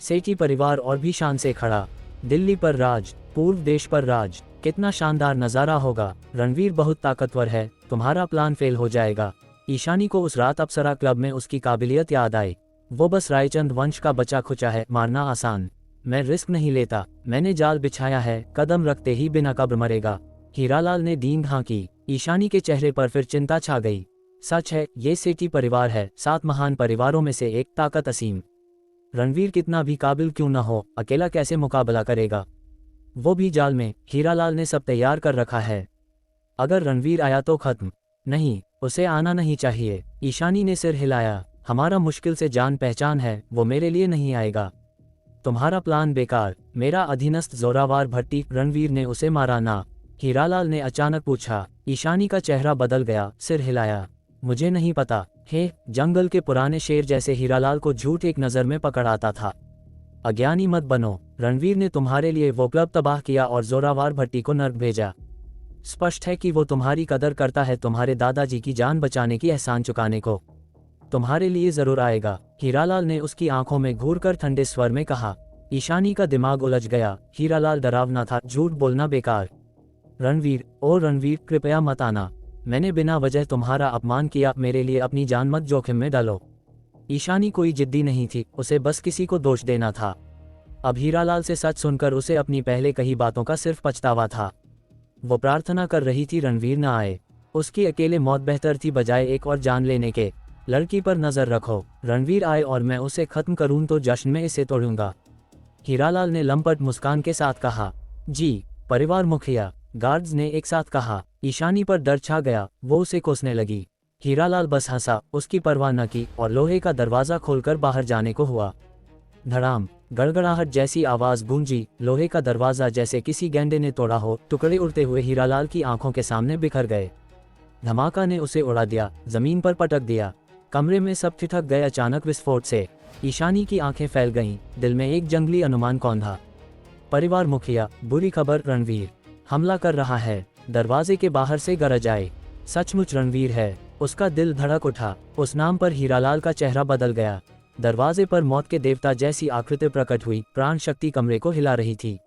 सेठी परिवार और भी शान से खड़ा। दिल्ली पर राज, पूर्व देश पर राज, कितना शानदार नजारा होगा। रणवीर बहुत ताकतवर है, तुम्हारा प्लान फेल हो जाएगा। ईशानी को उस रात अप्सरा क्लब में उसकी काबिलियत याद आई। वो बस रायचंद वंश का बचा खुचा है, मारना आसान। मैं रिस्क नहीं लेता, मैंने जाल बिछाया है, कदम रखते ही बिना कब्र मरेगा। हीरालाल ने दीन हाँकी। ईशानी के चेहरे पर फिर चिंता छा गई। सच है, ये सेठी परिवार है, 7 महान परिवारों में से एक, ताकत असीम। रणवीर कितना भी काबिल क्यों न हो, अकेला कैसे मुकाबला करेगा? वो भी जाल में। हीरालाल ने सब तैयार कर रखा है। अगर रणवीर आया तो खत्म। नहीं, उसे आना नहीं चाहिए। ईशानी ने सिर हिलाया। हमारा मुश्किल से जान पहचान है, वो मेरे लिए नहीं आएगा। तुम्हारा प्लान बेकार। मेरा अधीनस्थ जोरावर भट्टी, रणवीर ने उसे मारा ना? हीरालाल ने अचानक पूछा। ईशानी का चेहरा बदल गया, सिर हिलाया। मुझे नहीं पता। हे, जंगल के पुराने शेर जैसे हीरालाल को झूठ एक नजर में पकड़ आता था। अज्ञानी मत बनो, रणवीर ने तुम्हारे लिए वो क्लब तबाह किया और जोरावर भट्टी को नर्क भेजा। स्पष्ट है कि वो तुम्हारी कदर करता है, तुम्हारे दादाजी की जान बचाने की एहसान चुकाने को। तुम्हारे लिए जरूर आएगा, हीरालाल ने उसकी आंखों में घूरकर ठंडे स्वर में कहा। ईशानी का दिमाग उलझ गया। हीरालाल डरावना था, झूठ बोलना बेकार। रणवीर, ओ रणवीर, कृपया मत आना। मैंने बिना वजह तुम्हारा अपमान किया, मेरे लिए अपनी जान मत जोखिम में डालो। ईशानी कोई जिद्दी नहीं थी, उसे बस किसी को दोष देना था। अब हीरालाल से सच सुनकर उसे अपनी पहले कही बातों का सिर्फ पछतावा था। वो प्रार्थना कर रही थी रणवीर न आए। उसकी अकेले मौत बेहतर थी बजाय एक और जान लेने के। लड़की पर नजर रखो, रणवीर आए और मैं उसे खत्म करूं तो जश्न में इसे तोड़ूंगा, हीरालाल ने लंपट मुस्कान के साथ कहा। जी, परिवार मुखिया, गार्ड्स ने एक साथ कहा। ईशानी पर डर छा गया, वो उसे कोसने लगी। हीरालाल बस हंसा, उसकी परवाह न की और लोहे का दरवाजा खोलकर बाहर जाने को हुआ। धड़ाम, गड़गड़ाहट जैसी आवाज गूंजी, लोहे का दरवाजा जैसे किसी गेंडे ने तोड़ा हो। टुकड़े उड़ते हुए हीरालाल की आंखों के सामने बिखर गए। धमाका ने उसे उड़ा दिया, जमीन पर पटक दिया। कमरे में सब ठिठक गए अचानक विस्फोट से। ईशानी की आंखें फैल गईं, दिल में एक जंगली अनुमान कौंधा। परिवार मुखिया, बुरी खबर, रणवीर हमला कर रहा है। दरवाजे के बाहर से गरज आए। सचमुच रणवीर है। उसका दिल धड़क उठा। उस नाम पर हीरालाल का चेहरा बदल गया। दरवाजे पर मौत के देवता जैसी आकृति प्रकट हुई, प्राण शक्ति कमरे को हिला रही थी।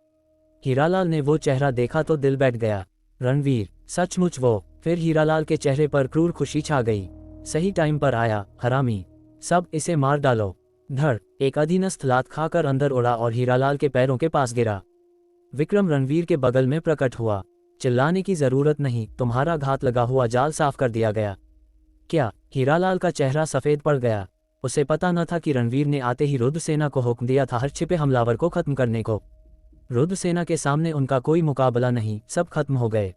हीरालाल ने वो चेहरा देखा तो दिल बैठ गया। रणवीर, सचमुच वो। फिर हीरालाल के चेहरे पर क्रूर खुशी छा गई। सही टाइम पर आया, हरामी। सब इसे मार डालो। धड़, एक अधीनस्थ लात खाकर अंदर उड़ा और हीरालाल के पैरों के पास गिरा। विक्रम रणवीर के बगल में प्रकट हुआ। चिल्लाने की जरूरत नहीं, तुम्हारा घात लगा हुआ जाल साफ कर दिया गया। क्या? हीरालाल का चेहरा सफेद पड़ गया। उसे पता न था कि रणवीर ने आते ही रुद्रसेना को हुक्म दिया था हर छिपे हमलावर को खत्म करने को। रुद्रसेना के सामने उनका कोई मुकाबला नहीं, सब खत्म हो गए।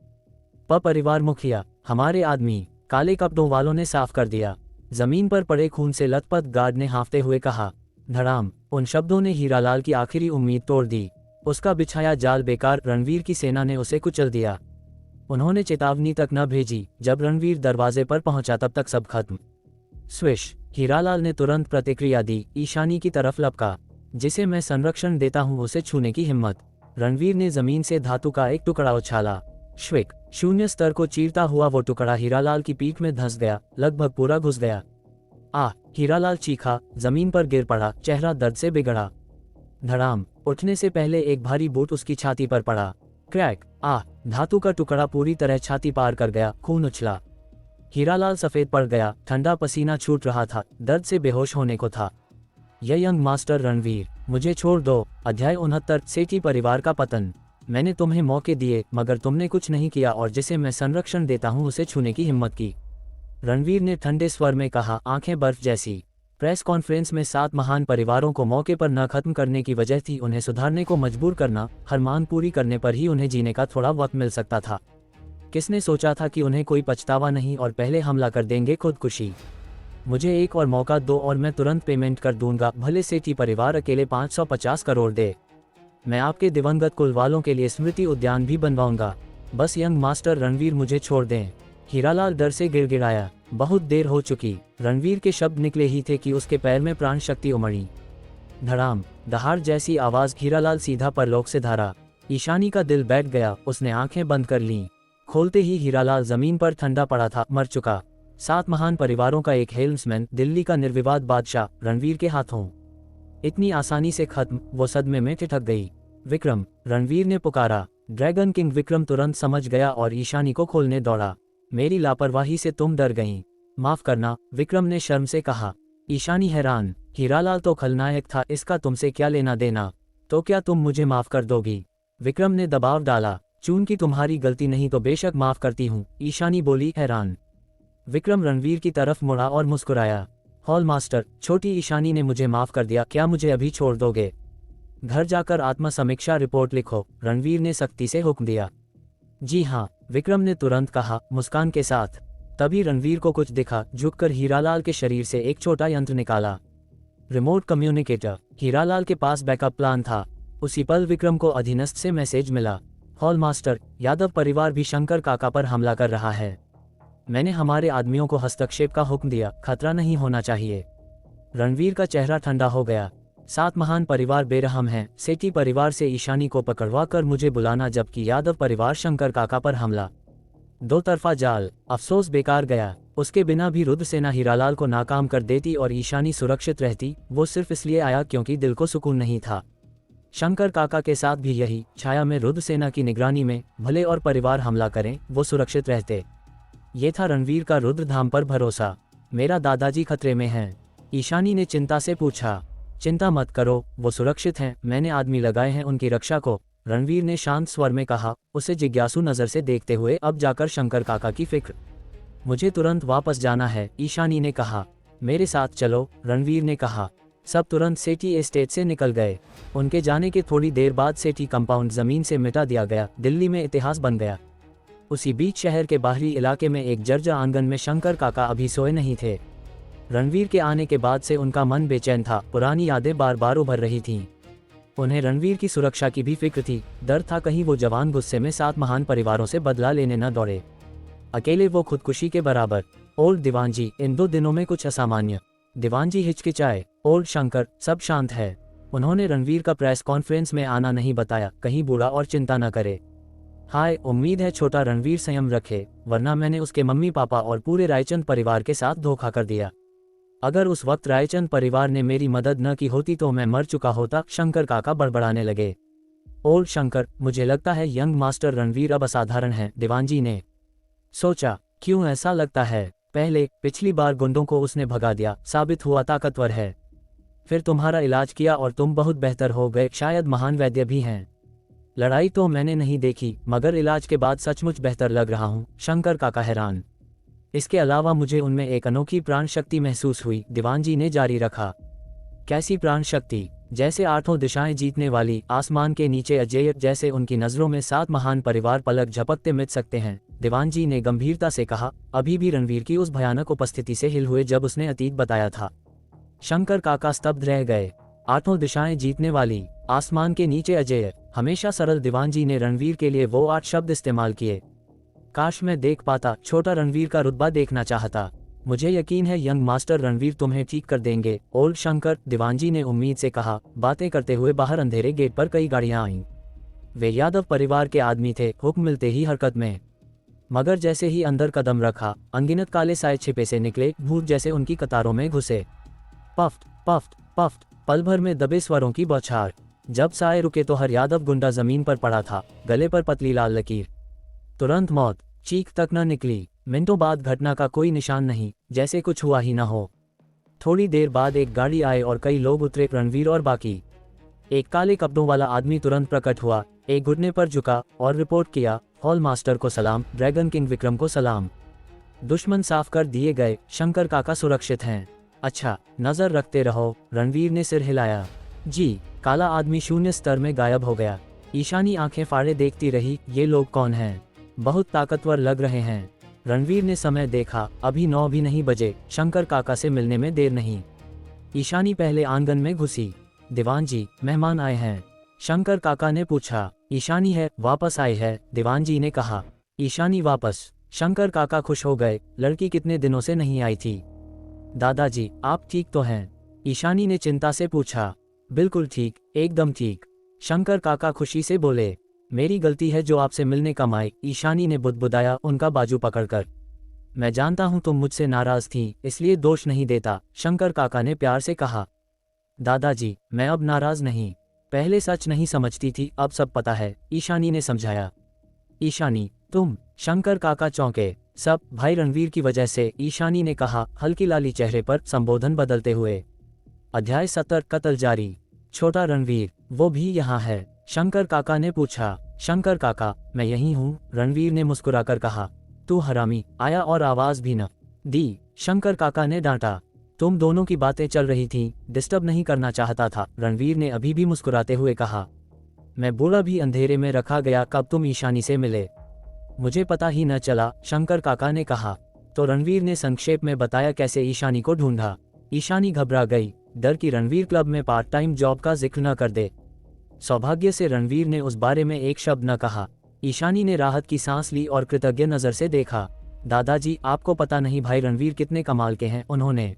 परिवार मुखिया, हमारे आदमी, काले कपड़ों वालों ने साफ कर दिया। जमीन पर पड़े खून से लथपथ गार्ड ने हाँफते हुए कहा। धड़ाम। उन शब्दों ने हीरालाल की आखिरी उम्मीद तोड़ दी। उसका बिछाया जाल बेकार, रणवीर की सेना ने उसे कुचल दिया। उन्होंने चेतावनी तक न भेजी। जब रणवीर दरवाजे पर पहुंचा तब तक सब खत्म। स्विश। हीरालाल ने तुरंत प्रतिक्रिया दी। ईशानी की तरफ लपका। जिसे मैं संरक्षण देता हूं उसे छूने की हिम्मत। रणवीर ने जमीन से धातु का एक टुकड़ा उछाला। श्विक। शून्य स्तर को चीरता हुआ वो टुकड़ा हीरालाल की पीठ में धंस गया, लगभग पूरा घुस गया। हीरालाल चीखा, जमीन पर गिर पड़ा, चेहरा दर्द से बिगड़ा। धड़ाम। उठने से पहले एक भारी बूट उसकी छाती पर पड़ा। क्रैक। धातु का टुकड़ा पूरी तरह छाती पार कर गया, खून उछला। हीरालाल सफेद पड़ गया, ठंडा पसीना छूट रहा था, दर्द से बेहोश होने को था। यह यंग मास्टर रणवीर, मुझे छोड़ दो। अध्याय 69, सेठी परिवार का पतन। मैंने तुम्हें मौके दिए मगर तुमने कुछ नहीं किया और जिसे मैं संरक्षण देता हूं उसे छूने की हिम्मत की। रणवीर ने ठंडे स्वर में कहा, आंखें बर्फ जैसी। प्रेस कॉन्फ्रेंस में 7 महान परिवारों को मौके पर न खत्म करने की वजह थी उन्हें सुधारने को मजबूर करना। हर मान पूरी करने पर ही उन्हें जीने का थोड़ा वक्त मिल सकता था। किसने सोचा था कि उन्हें कोई पछतावा नहीं और पहले हमला कर देंगे खुदकुशी। मुझे एक और मौका दो और मैं तुरंत पेमेंट कर दूंगा, भले सेठी परिवार अकेले 550 करोड़ दे। मैं आपके दिवंगत कुल वालों के लिए स्मृति उद्यान भी बनवाऊंगा। बस यंग मास्टर रणवीर मुझे छोड़ दें। हीरालाल डर से गिड़गिड़ाया। बहुत देर हो चुकी। रणवीर के शब्द निकले ही थे कि उसके पैर में प्राण शक्ति उमड़ी। धड़ाम। दहाड़ जैसी आवाज। हीरालाल सीधा परलोक से धारा। ईशानी का दिल बैठ गया, उसने आंखें बंद कर लीं। खोलते ही हीरालाल जमीन पर ठंडा पड़ा था, मर चुका। 7 महान परिवारों का एक हेल्म्समैन, दिल्ली का निर्विवाद बादशाह, रणवीर के हाथों। इतनी आसानी से खत्म। वो सदमे में ठिठक गई। विक्रम, रणवीर ने पुकारा। ड्रैगन किंग विक्रम तुरंत समझ गया और ईशानी को खोलने दौड़ा। मेरी लापरवाही से तुम डर गईं। माफ करना, विक्रम ने शर्म से कहा। ईशानी हैरान। हीरालाल तो खलनायक था, इसका तुमसे क्या लेना देना। तो क्या तुम मुझे माफ कर दोगी? विक्रम ने दबाव डाला। चून की तुम्हारी गलती नहीं तो बेशक माफ करती हूँ, ईशानी बोली हैरान। विक्रम रणवीर की तरफ मुड़ा और मुस्कुराया। हॉल मास्टर, छोटी ईशानी ने मुझे माफ कर दिया, क्या मुझे अभी छोड़ दोगे? घर जाकर आत्म समीक्षा रिपोर्ट लिखो, रणवीर ने सख्ती से हुक्म दिया। जी हाँ, विक्रम ने तुरंत कहा, मुस्कान के साथ। तभी रणवीर को कुछ दिखा। झुककर हीरालाल के शरीर से एक छोटा यंत्र निकाला। Remote communicator. हीरालाल के पास बैकअप प्लान था। उसी पल विक्रम को अधीनस्थ से मैसेज मिला। हॉल मास्टर, यादव परिवार भी शंकर काका पर हमला कर रहा है। मैंने हमारे आदमियों को हस्तक्षेप का हुक्म दिया, खतरा नहीं होना चाहिए। रणवीर का चेहरा ठंडा हो गया। 7 महान परिवार बेरहम हैं। सेठी परिवार से ईशानी को पकड़वा कर मुझे बुलाना, जबकि यादव परिवार शंकर काका पर हमला। 2 तरफा जाल। अफसोस बेकार गया। उसके बिना भी रुद्रसेना हीरालाल को नाकाम कर देती और ईशानी सुरक्षित रहती। वो सिर्फ इसलिए आया क्योंकि दिल को सुकून नहीं था। शंकर काका के साथ भी यही, छाया में रुद्रसेना की निगरानी में, भले और परिवार हमला करें वो सुरक्षित रहते। ये था रणवीर का रुद्रधाम पर भरोसा। मेरा दादाजी खतरे में हैं, ईशानी ने चिंता से पूछा। चिंता मत करो, वो सुरक्षित हैं, मैंने आदमी लगाए हैं उनकी रक्षा को, रणवीर ने शांत स्वर में कहा, उसे जिज्ञासु नजर से देखते हुए। अब जाकर शंकर काका की फिक्र। मुझे तुरंत वापस जाना है, ईशानी ने कहा। मेरे साथ चलो, रणवीर ने कहा। सब तुरंत सेठी एस्टेट से निकल गए। उनके जाने के थोड़ी देर बाद सेठी कंपाउंड जमीन से मिटा दिया गया। दिल्ली में इतिहास बन गया। उसी बीच शहर के बाहरी इलाके में एक जर्जर आंगन में शंकर काका अभी सोए नहीं थे। रणवीर के आने के बाद से उनका मन बेचैन था। पुरानी यादें बार बार उभर रही थीं। उन्हें रणवीर की सुरक्षा की भी फिक्र थी। डर था कहीं वो जवान गुस्से में 7 महान परिवारों से बदला लेने न दौड़े। अकेले वो खुदकुशी के बराबर। ओल्ड दीवानजी, इन 2 दिनों में कुछ असामान्य। दीवानजी हिचकिचाए। ओल्ड शंकर, सब शांत है। उन्होंने रणवीर का प्रेस कॉन्फ्रेंस में आना नहीं बताया, कहीं बूढ़ा और चिंता न करे। हाय, उम्मीद है छोटा रणवीर संयम रखे, वरना मैंने उसके मम्मी पापा और पूरे रायचंद परिवार के साथ धोखा कर दिया। अगर उस वक्त रायचंद परिवार ने मेरी मदद न की होती तो मैं मर चुका होता, शंकर काका बड़बड़ाने लगे। ओल्ड शंकर, मुझे लगता है यंग मास्टर रणवीर अब असाधारण है, दीवानजी ने सोचा। क्यों ऐसा लगता है? पिछली बार गुंडों को उसने भगा दिया, साबित हुआ ताकतवर है। फिर तुम्हारा इलाज किया और तुम बहुत बेहतर हो गए, शायद महान वैद्य भी हैं। लड़ाई तो मैंने नहीं देखी, मगर इलाज के बाद सचमुच बेहतर लग रहा हूँ, शंकर काका हैरान। इसके अलावा मुझे उनमें एक अनोखी प्राण शक्ति महसूस हुई, दीवानजी ने जारी रखा। कैसी प्राण शक्ति? जैसे आठों दिशाएं जीतने वाली, आसमान के नीचे अजेय, जैसे उनकी नजरों में 7 महान परिवार पलक झपकते मिट सकते हैं, दीवानजी ने गंभीरता से कहा, अभी भी रणवीर की उस भयानक उपस्थिति से हिल हुए जब उसने अतीत बताया था। शंकर काका स्तब्ध रह गए। आठों दिशाएं जीतने वाली, आसमान के नीचे अजेय, हमेशा सरल, दीवानजी ने रणवीर के लिए वो 8 शब्द इस्तेमाल किए। काश मैं देख पाता, छोटा रणवीर का रुतबा देखना चाहता। मुझे यकीन है यंग मास्टर रणवीर तुम्हें ठीक कर देंगे, ओल्ड शंकर, दीवानजी ने उम्मीद से कहा। बातें करते हुए बाहर अंधेरे गेट पर कई गाड़ियां आईं। वे यादव परिवार के आदमी थे, हुक्म मिलते ही हरकत में। मगर जैसे ही अंदर कदम रखा, अनगिनत काले साए छिपे से निकले, भूत जैसे उनकी कतारों में घुसे। पफ्ट पफ्ट पफ्ट, पल भर में दबे स्वरों की बौछार। जब साए रुके तो हर यादव गुंडा जमीन पर पड़ा था, गले पर पतली लाल लकीर। तुरंत मौत, चीख तक न निकली। मिनटों बाद घटना का कोई निशान नहीं, जैसे कुछ हुआ ही न हो। थोड़ी देर बाद एक गाड़ी आए और कई लोग उतरे, रणवीर और बाकी। एक काले कपड़ों वाला आदमी तुरंत प्रकट हुआ, एक घुटने पर झुका और रिपोर्ट किया, हॉल मास्टर को सलाम, ड्रैगन किंग विक्रम को सलाम। दुश्मन साफ कर दिए गए, शंकर काका सुरक्षित हैं। अच्छा, नजर रखते रहो, रणवीर ने सिर हिलाया। जी। काला आदमी शून्य स्तर में गायब हो गया। ईशानी आंखें फाड़े देखती रही, ये लोग कौन हैं? बहुत ताकतवर लग रहे हैं। रणवीर ने समय देखा, अभी 9 भी नहीं बजे, शंकर काका से मिलने में देर नहीं। ईशानी पहले आंगन में घुसी। दीवान जी, मेहमान आए हैं, शंकर काका ने पूछा। ईशानी है, वापस आई है, दीवान जी ने कहा। ईशानी वापस? शंकर काका खुश हो गए, लड़की कितने दिनों से नहीं आई थी। दादाजी, आप ठीक तो हैं? ईशानी ने चिंता से पूछा। बिल्कुल ठीक, एकदम ठीक, शंकर काका खुशी से बोले। मेरी गलती है जो आपसे मिलने कम आई, ईशानी ने बुदबुदाया, उनका बाजू पकड़कर। मैं जानता हूं तुम मुझसे नाराज थी, इसलिए दोष नहीं देता, शंकर काका ने प्यार से कहा। दादाजी, मैं अब नाराज नहीं, पहले सच नहीं समझती थी, अब सब पता है, ईशानी ने समझाया। ईशानी, तुम? शंकर काका चौंके। सब भाई रणवीर की वजह से, ईशानी ने कहा, हल्की लाली चेहरे पर, संबोधन बदलते हुए। अध्याय 70, कत्ल जारी। छोटा रणवीर, वो भी यहाँ है? शंकर काका ने पूछा। शंकर काका, मैं यहीं हूँ, रणवीर ने मुस्कुराकर कहा। तू हरामी, आया और आवाज भी न दी, शंकर काका ने डांटा। तुम दोनों की बातें चल रही थीं, डिस्टर्ब नहीं करना चाहता था, रणवीर ने अभी भी मुस्कुराते हुए कहा। मैं बूढ़ा भी अंधेरे में रखा गया, कब तुम ईशानी से मिले? मुझे पता ही न चला, शंकर काका ने कहा। तो रणवीर ने संक्षेप में बताया कैसे ईशानी को ढूंढा। ईशानी घबरा गई, डर की रणवीर क्लब में पार्ट टाइम जॉब का जिक्र न कर दे। सौभाग्य से रणवीर ने उस बारे में एक शब्द न कहा। ईशानी ने राहत की सांस ली और कृतज्ञ नजर से देखा। दादाजी, आपको पता नहीं भाई रणवीर कितने कमाल के हैं, उन्होंने।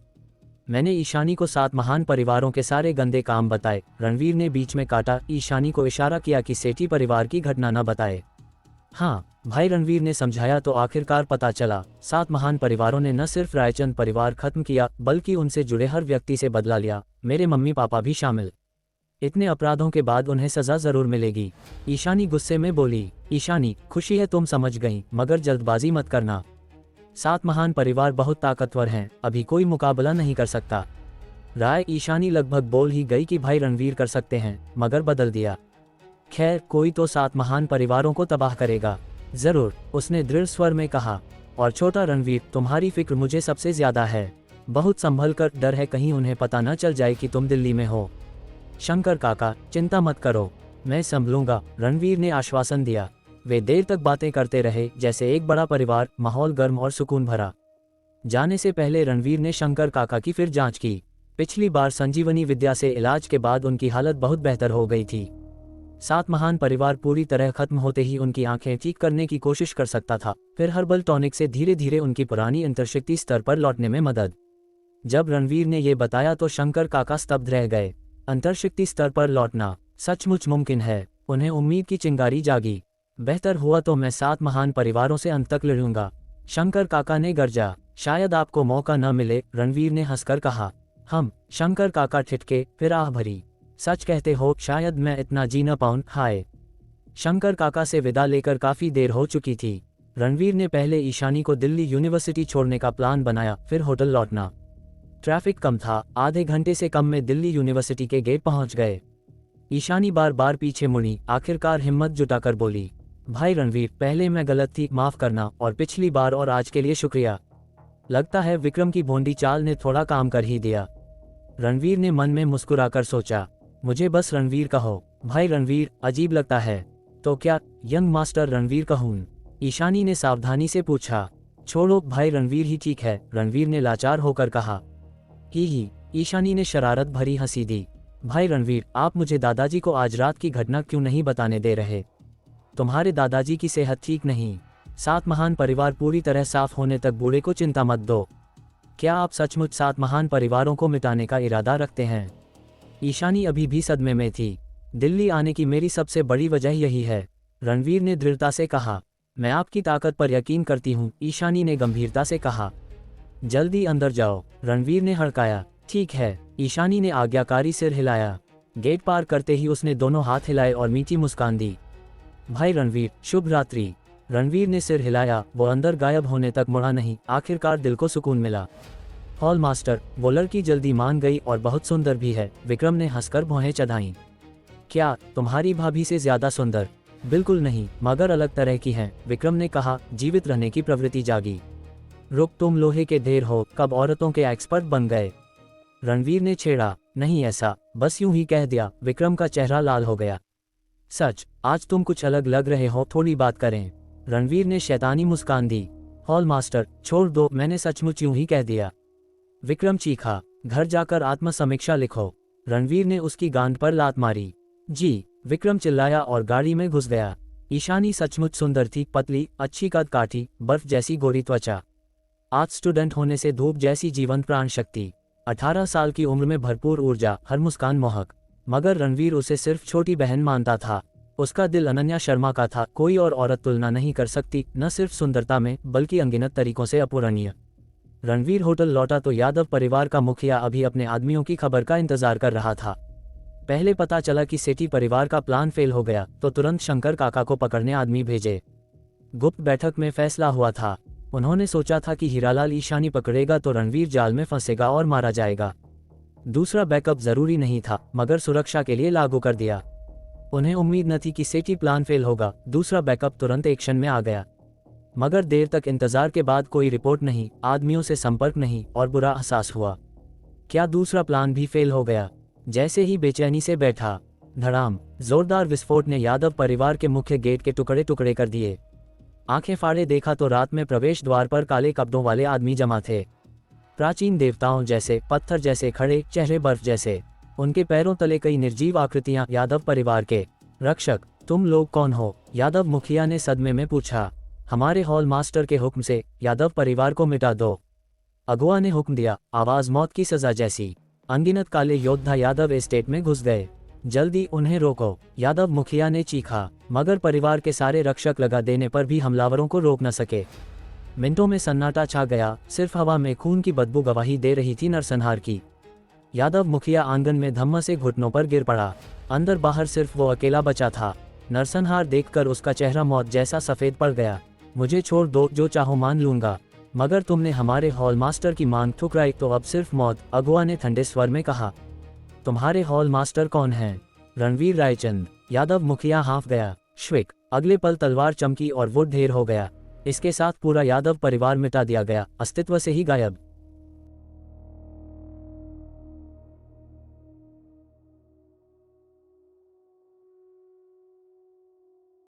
मैंने ईशानी को 7 महान परिवारों के सारे गंदे काम बताए, रणवीर ने बीच में काटा, ईशानी को इशारा किया कि सेठी परिवार की घटना न बताए। हाँ भाई, रणवीर ने समझाया। तो आखिरकार पता चला, 7 महान परिवारों ने न सिर्फ रायचंद परिवार खत्म किया, बल्कि उनसे जुड़े हर व्यक्ति से बदला लिया, मेरे मम्मी पापा भी शामिल। इतने अपराधों के बाद उन्हें सजा जरूर मिलेगी, ईशानी गुस्से में बोली। ईशानी, खुशी है तुम समझ गई, मगर जल्दबाजी मत करना। 7 महान परिवार बहुत ताकतवर हैं, अभी कोई मुकाबला नहीं कर सकता। राय ईशानी लगभग बोल ही गई कि भाई रणवीर कर सकते हैं, मगर बदल दिया। खैर, कोई तो 7 महान परिवारों को तबाह करेगा, जरूर, उसने दृढ़ स्वर में कहा। और छोटा रणवीर, तुम्हारी फिक्र मुझे सबसे ज्यादा है, बहुत संभल कर, डर है कहीं उन्हें पता न चल जाए कि तुम दिल्ली में हो। शंकर काका, चिंता मत करो, मैं संभलूंगा, रणवीर ने आश्वासन दिया। वे देर तक बातें करते रहे, जैसे एक बड़ा परिवार, माहौल गर्म और सुकून भरा। जाने से पहले रणवीर ने शंकर काका की फिर जांच की। पिछली बार संजीवनी विद्या से इलाज के बाद उनकी हालत बहुत बेहतर हो गई थी। 7 महान परिवार पूरी तरह खत्म होते ही उनकी आंखें ठीक करने की कोशिश कर सकता था, फिर हर्बल टॉनिक से धीरे धीरे उनकी पुरानी अंतर्शक्ति स्तर पर लौटने में मदद। जब रणवीर ने ये बताया तो शंकर काका स्तब्ध रह गए। अंतर्शक्ति स्तर पर लौटना सचमुच मुमकिन है, उन्हें उम्मीद की चिंगारी जागी। बेहतर हुआ तो मैं 7 महान परिवारों से अंत तक लड़ूंगा, शंकर काका ने गर्जा। शायद आपको मौका न मिले, रणवीर ने हंसकर कहा। हम, शंकर काका ठिठके, फिर आह भरी। सच कहते हो, शायद मैं इतना जी न पाऊं। हाय। शंकर काका से विदा लेकर काफी देर हो चुकी थी। रणवीर ने पहले ईशानी को दिल्ली यूनिवर्सिटी छोड़ने का प्लान बनाया, फिर होटल लौटना। ट्रैफिक कम था, आधे घंटे से कम में दिल्ली यूनिवर्सिटी के गेट पहुंच गए। ईशानी बार बार पीछे मुड़ी, आखिरकार हिम्मत जुटाकर बोली, भाई रणवीर, पहले मैं गलत थी, माफ करना, और पिछली बार और आज के लिए शुक्रिया। लगता है विक्रम की भोंडी चाल ने थोड़ा काम कर ही दिया। रणवीर ने मन में मुस्कुराकर सोचा, मुझे बस रणवीर कहो। भाई रणवीर, अजीब लगता है। तो क्या यंग मास्टर रणवीर कहूं? ईशानी ने सावधानी से पूछा। छोड़ो भाई, रणवीर ही ठीक है, रणवीर ने लाचार होकर कहा। ही, ईशानी ने शरारत भरी हंसी दी। भाई रणवीर, आप मुझे दादाजी को आज रात की घटना क्यों नहीं बताने दे रहे? तुम्हारे दादाजी की सेहत ठीक नहीं। 7 महान परिवार पूरी तरह साफ होने तक बूढ़े को चिंता मत दो। क्या आप सचमुच 7 महान परिवारों को मिटाने का इरादा रखते हैं? ईशानी अभी भी सदमे में थी। दिल्ली आने की मेरी सबसे बड़ी वजह यही है, रणवीर ने दृढ़ता से कहा। मैं आपकी ताकत पर यकीन करती हूँ, ईशानी ने गंभीरता से कहा। जल्दी अंदर जाओ, रणवीर ने हड़काया। ठीक है, ईशानी ने आज्ञाकारी सिर हिलाया। गेट पार करते ही उसने दोनों हाथ हिलाए और मीठी मुस्कान दी। भाई रणवीर, शुभ रात्रि। रणवीर ने सिर हिलाया, वो अंदर गायब होने तक मुड़ा नहीं। आखिरकार दिल को सुकून मिला। हॉल मास्टर, वो लड़की जल्दी मान गई और बहुत सुंदर भी है, विक्रम ने हंसकर भौहें चढ़ाईं। क्या तुम्हारी भाभी से ज्यादा सुंदर? बिल्कुल नहीं, मगर अलग तरह की हैं, विक्रम ने कहा, जीवित रहने की प्रवृत्ति जागी। रुक, तुम लोहे के ढेर हो, कब औरतों के एक्सपर्ट बन गए? रणवीर ने छेड़ा। नहीं ऐसा, बस यूं ही कह दिया। विक्रम का चेहरा लाल हो गया। सच, आज तुम कुछ अलग लग रहे हो, थोड़ी बात करें। रणवीर ने शैतानी मुस्कान दी। हॉल मास्टर, छोड़ दो, मैंने सचमुच यूं ही कह दिया। विक्रम चीखा। घर जाकर आत्मसमीक्षा लिखो। रणवीर ने उसकी गांड पर लात मारी। जी, विक्रम चिल्लाया और गाड़ी में घुस गया। ईशानी सचमुच सुंदर थी, पतली, अच्छी कद काठी, बर्फ जैसी गोरी त्वचा, आर्ट स्टूडेंट होने से धूप जैसी जीवंत प्राण शक्ति, 18 साल की उम्र में भरपूर ऊर्जा, हर मुस्कान मोहक। मगर रणवीर उसे सिर्फ छोटी बहन मानता था। उसका दिल अनन्या शर्मा का था, कोई और औरत तुलना नहीं कर सकती, न सिर्फ सुंदरता में बल्कि अनगिनत तरीकों से अपूरणीय। रणवीर होटल लौटा तो यादव परिवार का मुखिया अभी अपने आदमियों की खबर का इंतजार कर रहा था। पहले पता चला कि सेठी परिवार का प्लान फेल हो गया तो तुरंत शंकर काका को पकड़ने आदमी भेजे। गुप्त बैठक में फैसला हुआ था। उन्होंने सोचा था कि हीरालाल ईशानी पकड़ेगा तो रणवीर जाल में फंसेगा और मारा जाएगा। दूसरा बैकअप जरूरी नहीं था, मगर सुरक्षा के लिए लागू कर दिया। उन्हें उम्मीद न थी कि सेठी प्लान फेल होगा। दूसरा बैकअप तुरंत एक्शन में आ गया। मगर देर तक इंतजार के बाद कोई रिपोर्ट नहीं, आदमियों से संपर्क नहीं, और बुरा एहसास हुआ। क्या दूसरा प्लान भी फेल हो गया? जैसे ही बेचैनी से बैठा, धड़ाम, जोरदार विस्फोट ने यादव परिवार के मुख्य गेट के टुकड़े टुकड़े कर दिए। आंखें फाड़े देखा तो रात में प्रवेश द्वार पर काले कपड़ों वाले आदमी जमा थे। प्राचीन देवताओं जैसे, पत्थर जैसे खड़े, चेहरे बर्फ जैसे। उनके पैरों तले कई निर्जीव आकृतियां। यादव परिवार के रक्षक, तुम लोग कौन हो? यादव मुखिया ने सदमे में पूछा। हमारे हॉल मास्टर के हुक्म से यादव परिवार को मिटा दो, अगुआ ने हुक्म दिया। आवाज मौत की सजा जैसी। अनगिनत काले योद्धा यादव एस्टेट में घुस गए। जल्दी उन्हें रोको, यादव मुखिया ने चीखा। मगर परिवार के सारे रक्षक लगा देने पर भी हमलावरों को रोक न सके। मिनटों में सन्नाटा छा गया, सिर्फ हवा में खून की बदबू गवाही दे रही थी नरसंहार की। यादव मुखिया आंगन में धम्म से घुटनों पर गिर पड़ा। अंदर बाहर सिर्फ वो अकेला बचा था। नरसंहार देखकर उसका चेहरा मौत जैसा सफेद पड़ गया। मुझे छोड़ दो, जो चाहो मान लूंगा, मगर तुमने हमारे हॉल मास्टर की मांग ठुकराई तो अब सिर्फ मौत, अगुआ ने ठंडे स्वर में कहा। तुम्हारे हॉल मास्टर कौन हैं? रणवीर रायचंद। यादव मुखिया हाँफ गया। श्विक, अगले पल तलवार चमकी और वो ढेर हो गया। इसके साथ पूरा यादव परिवार मिटा दिया गया, अस्तित्व से ही गायब।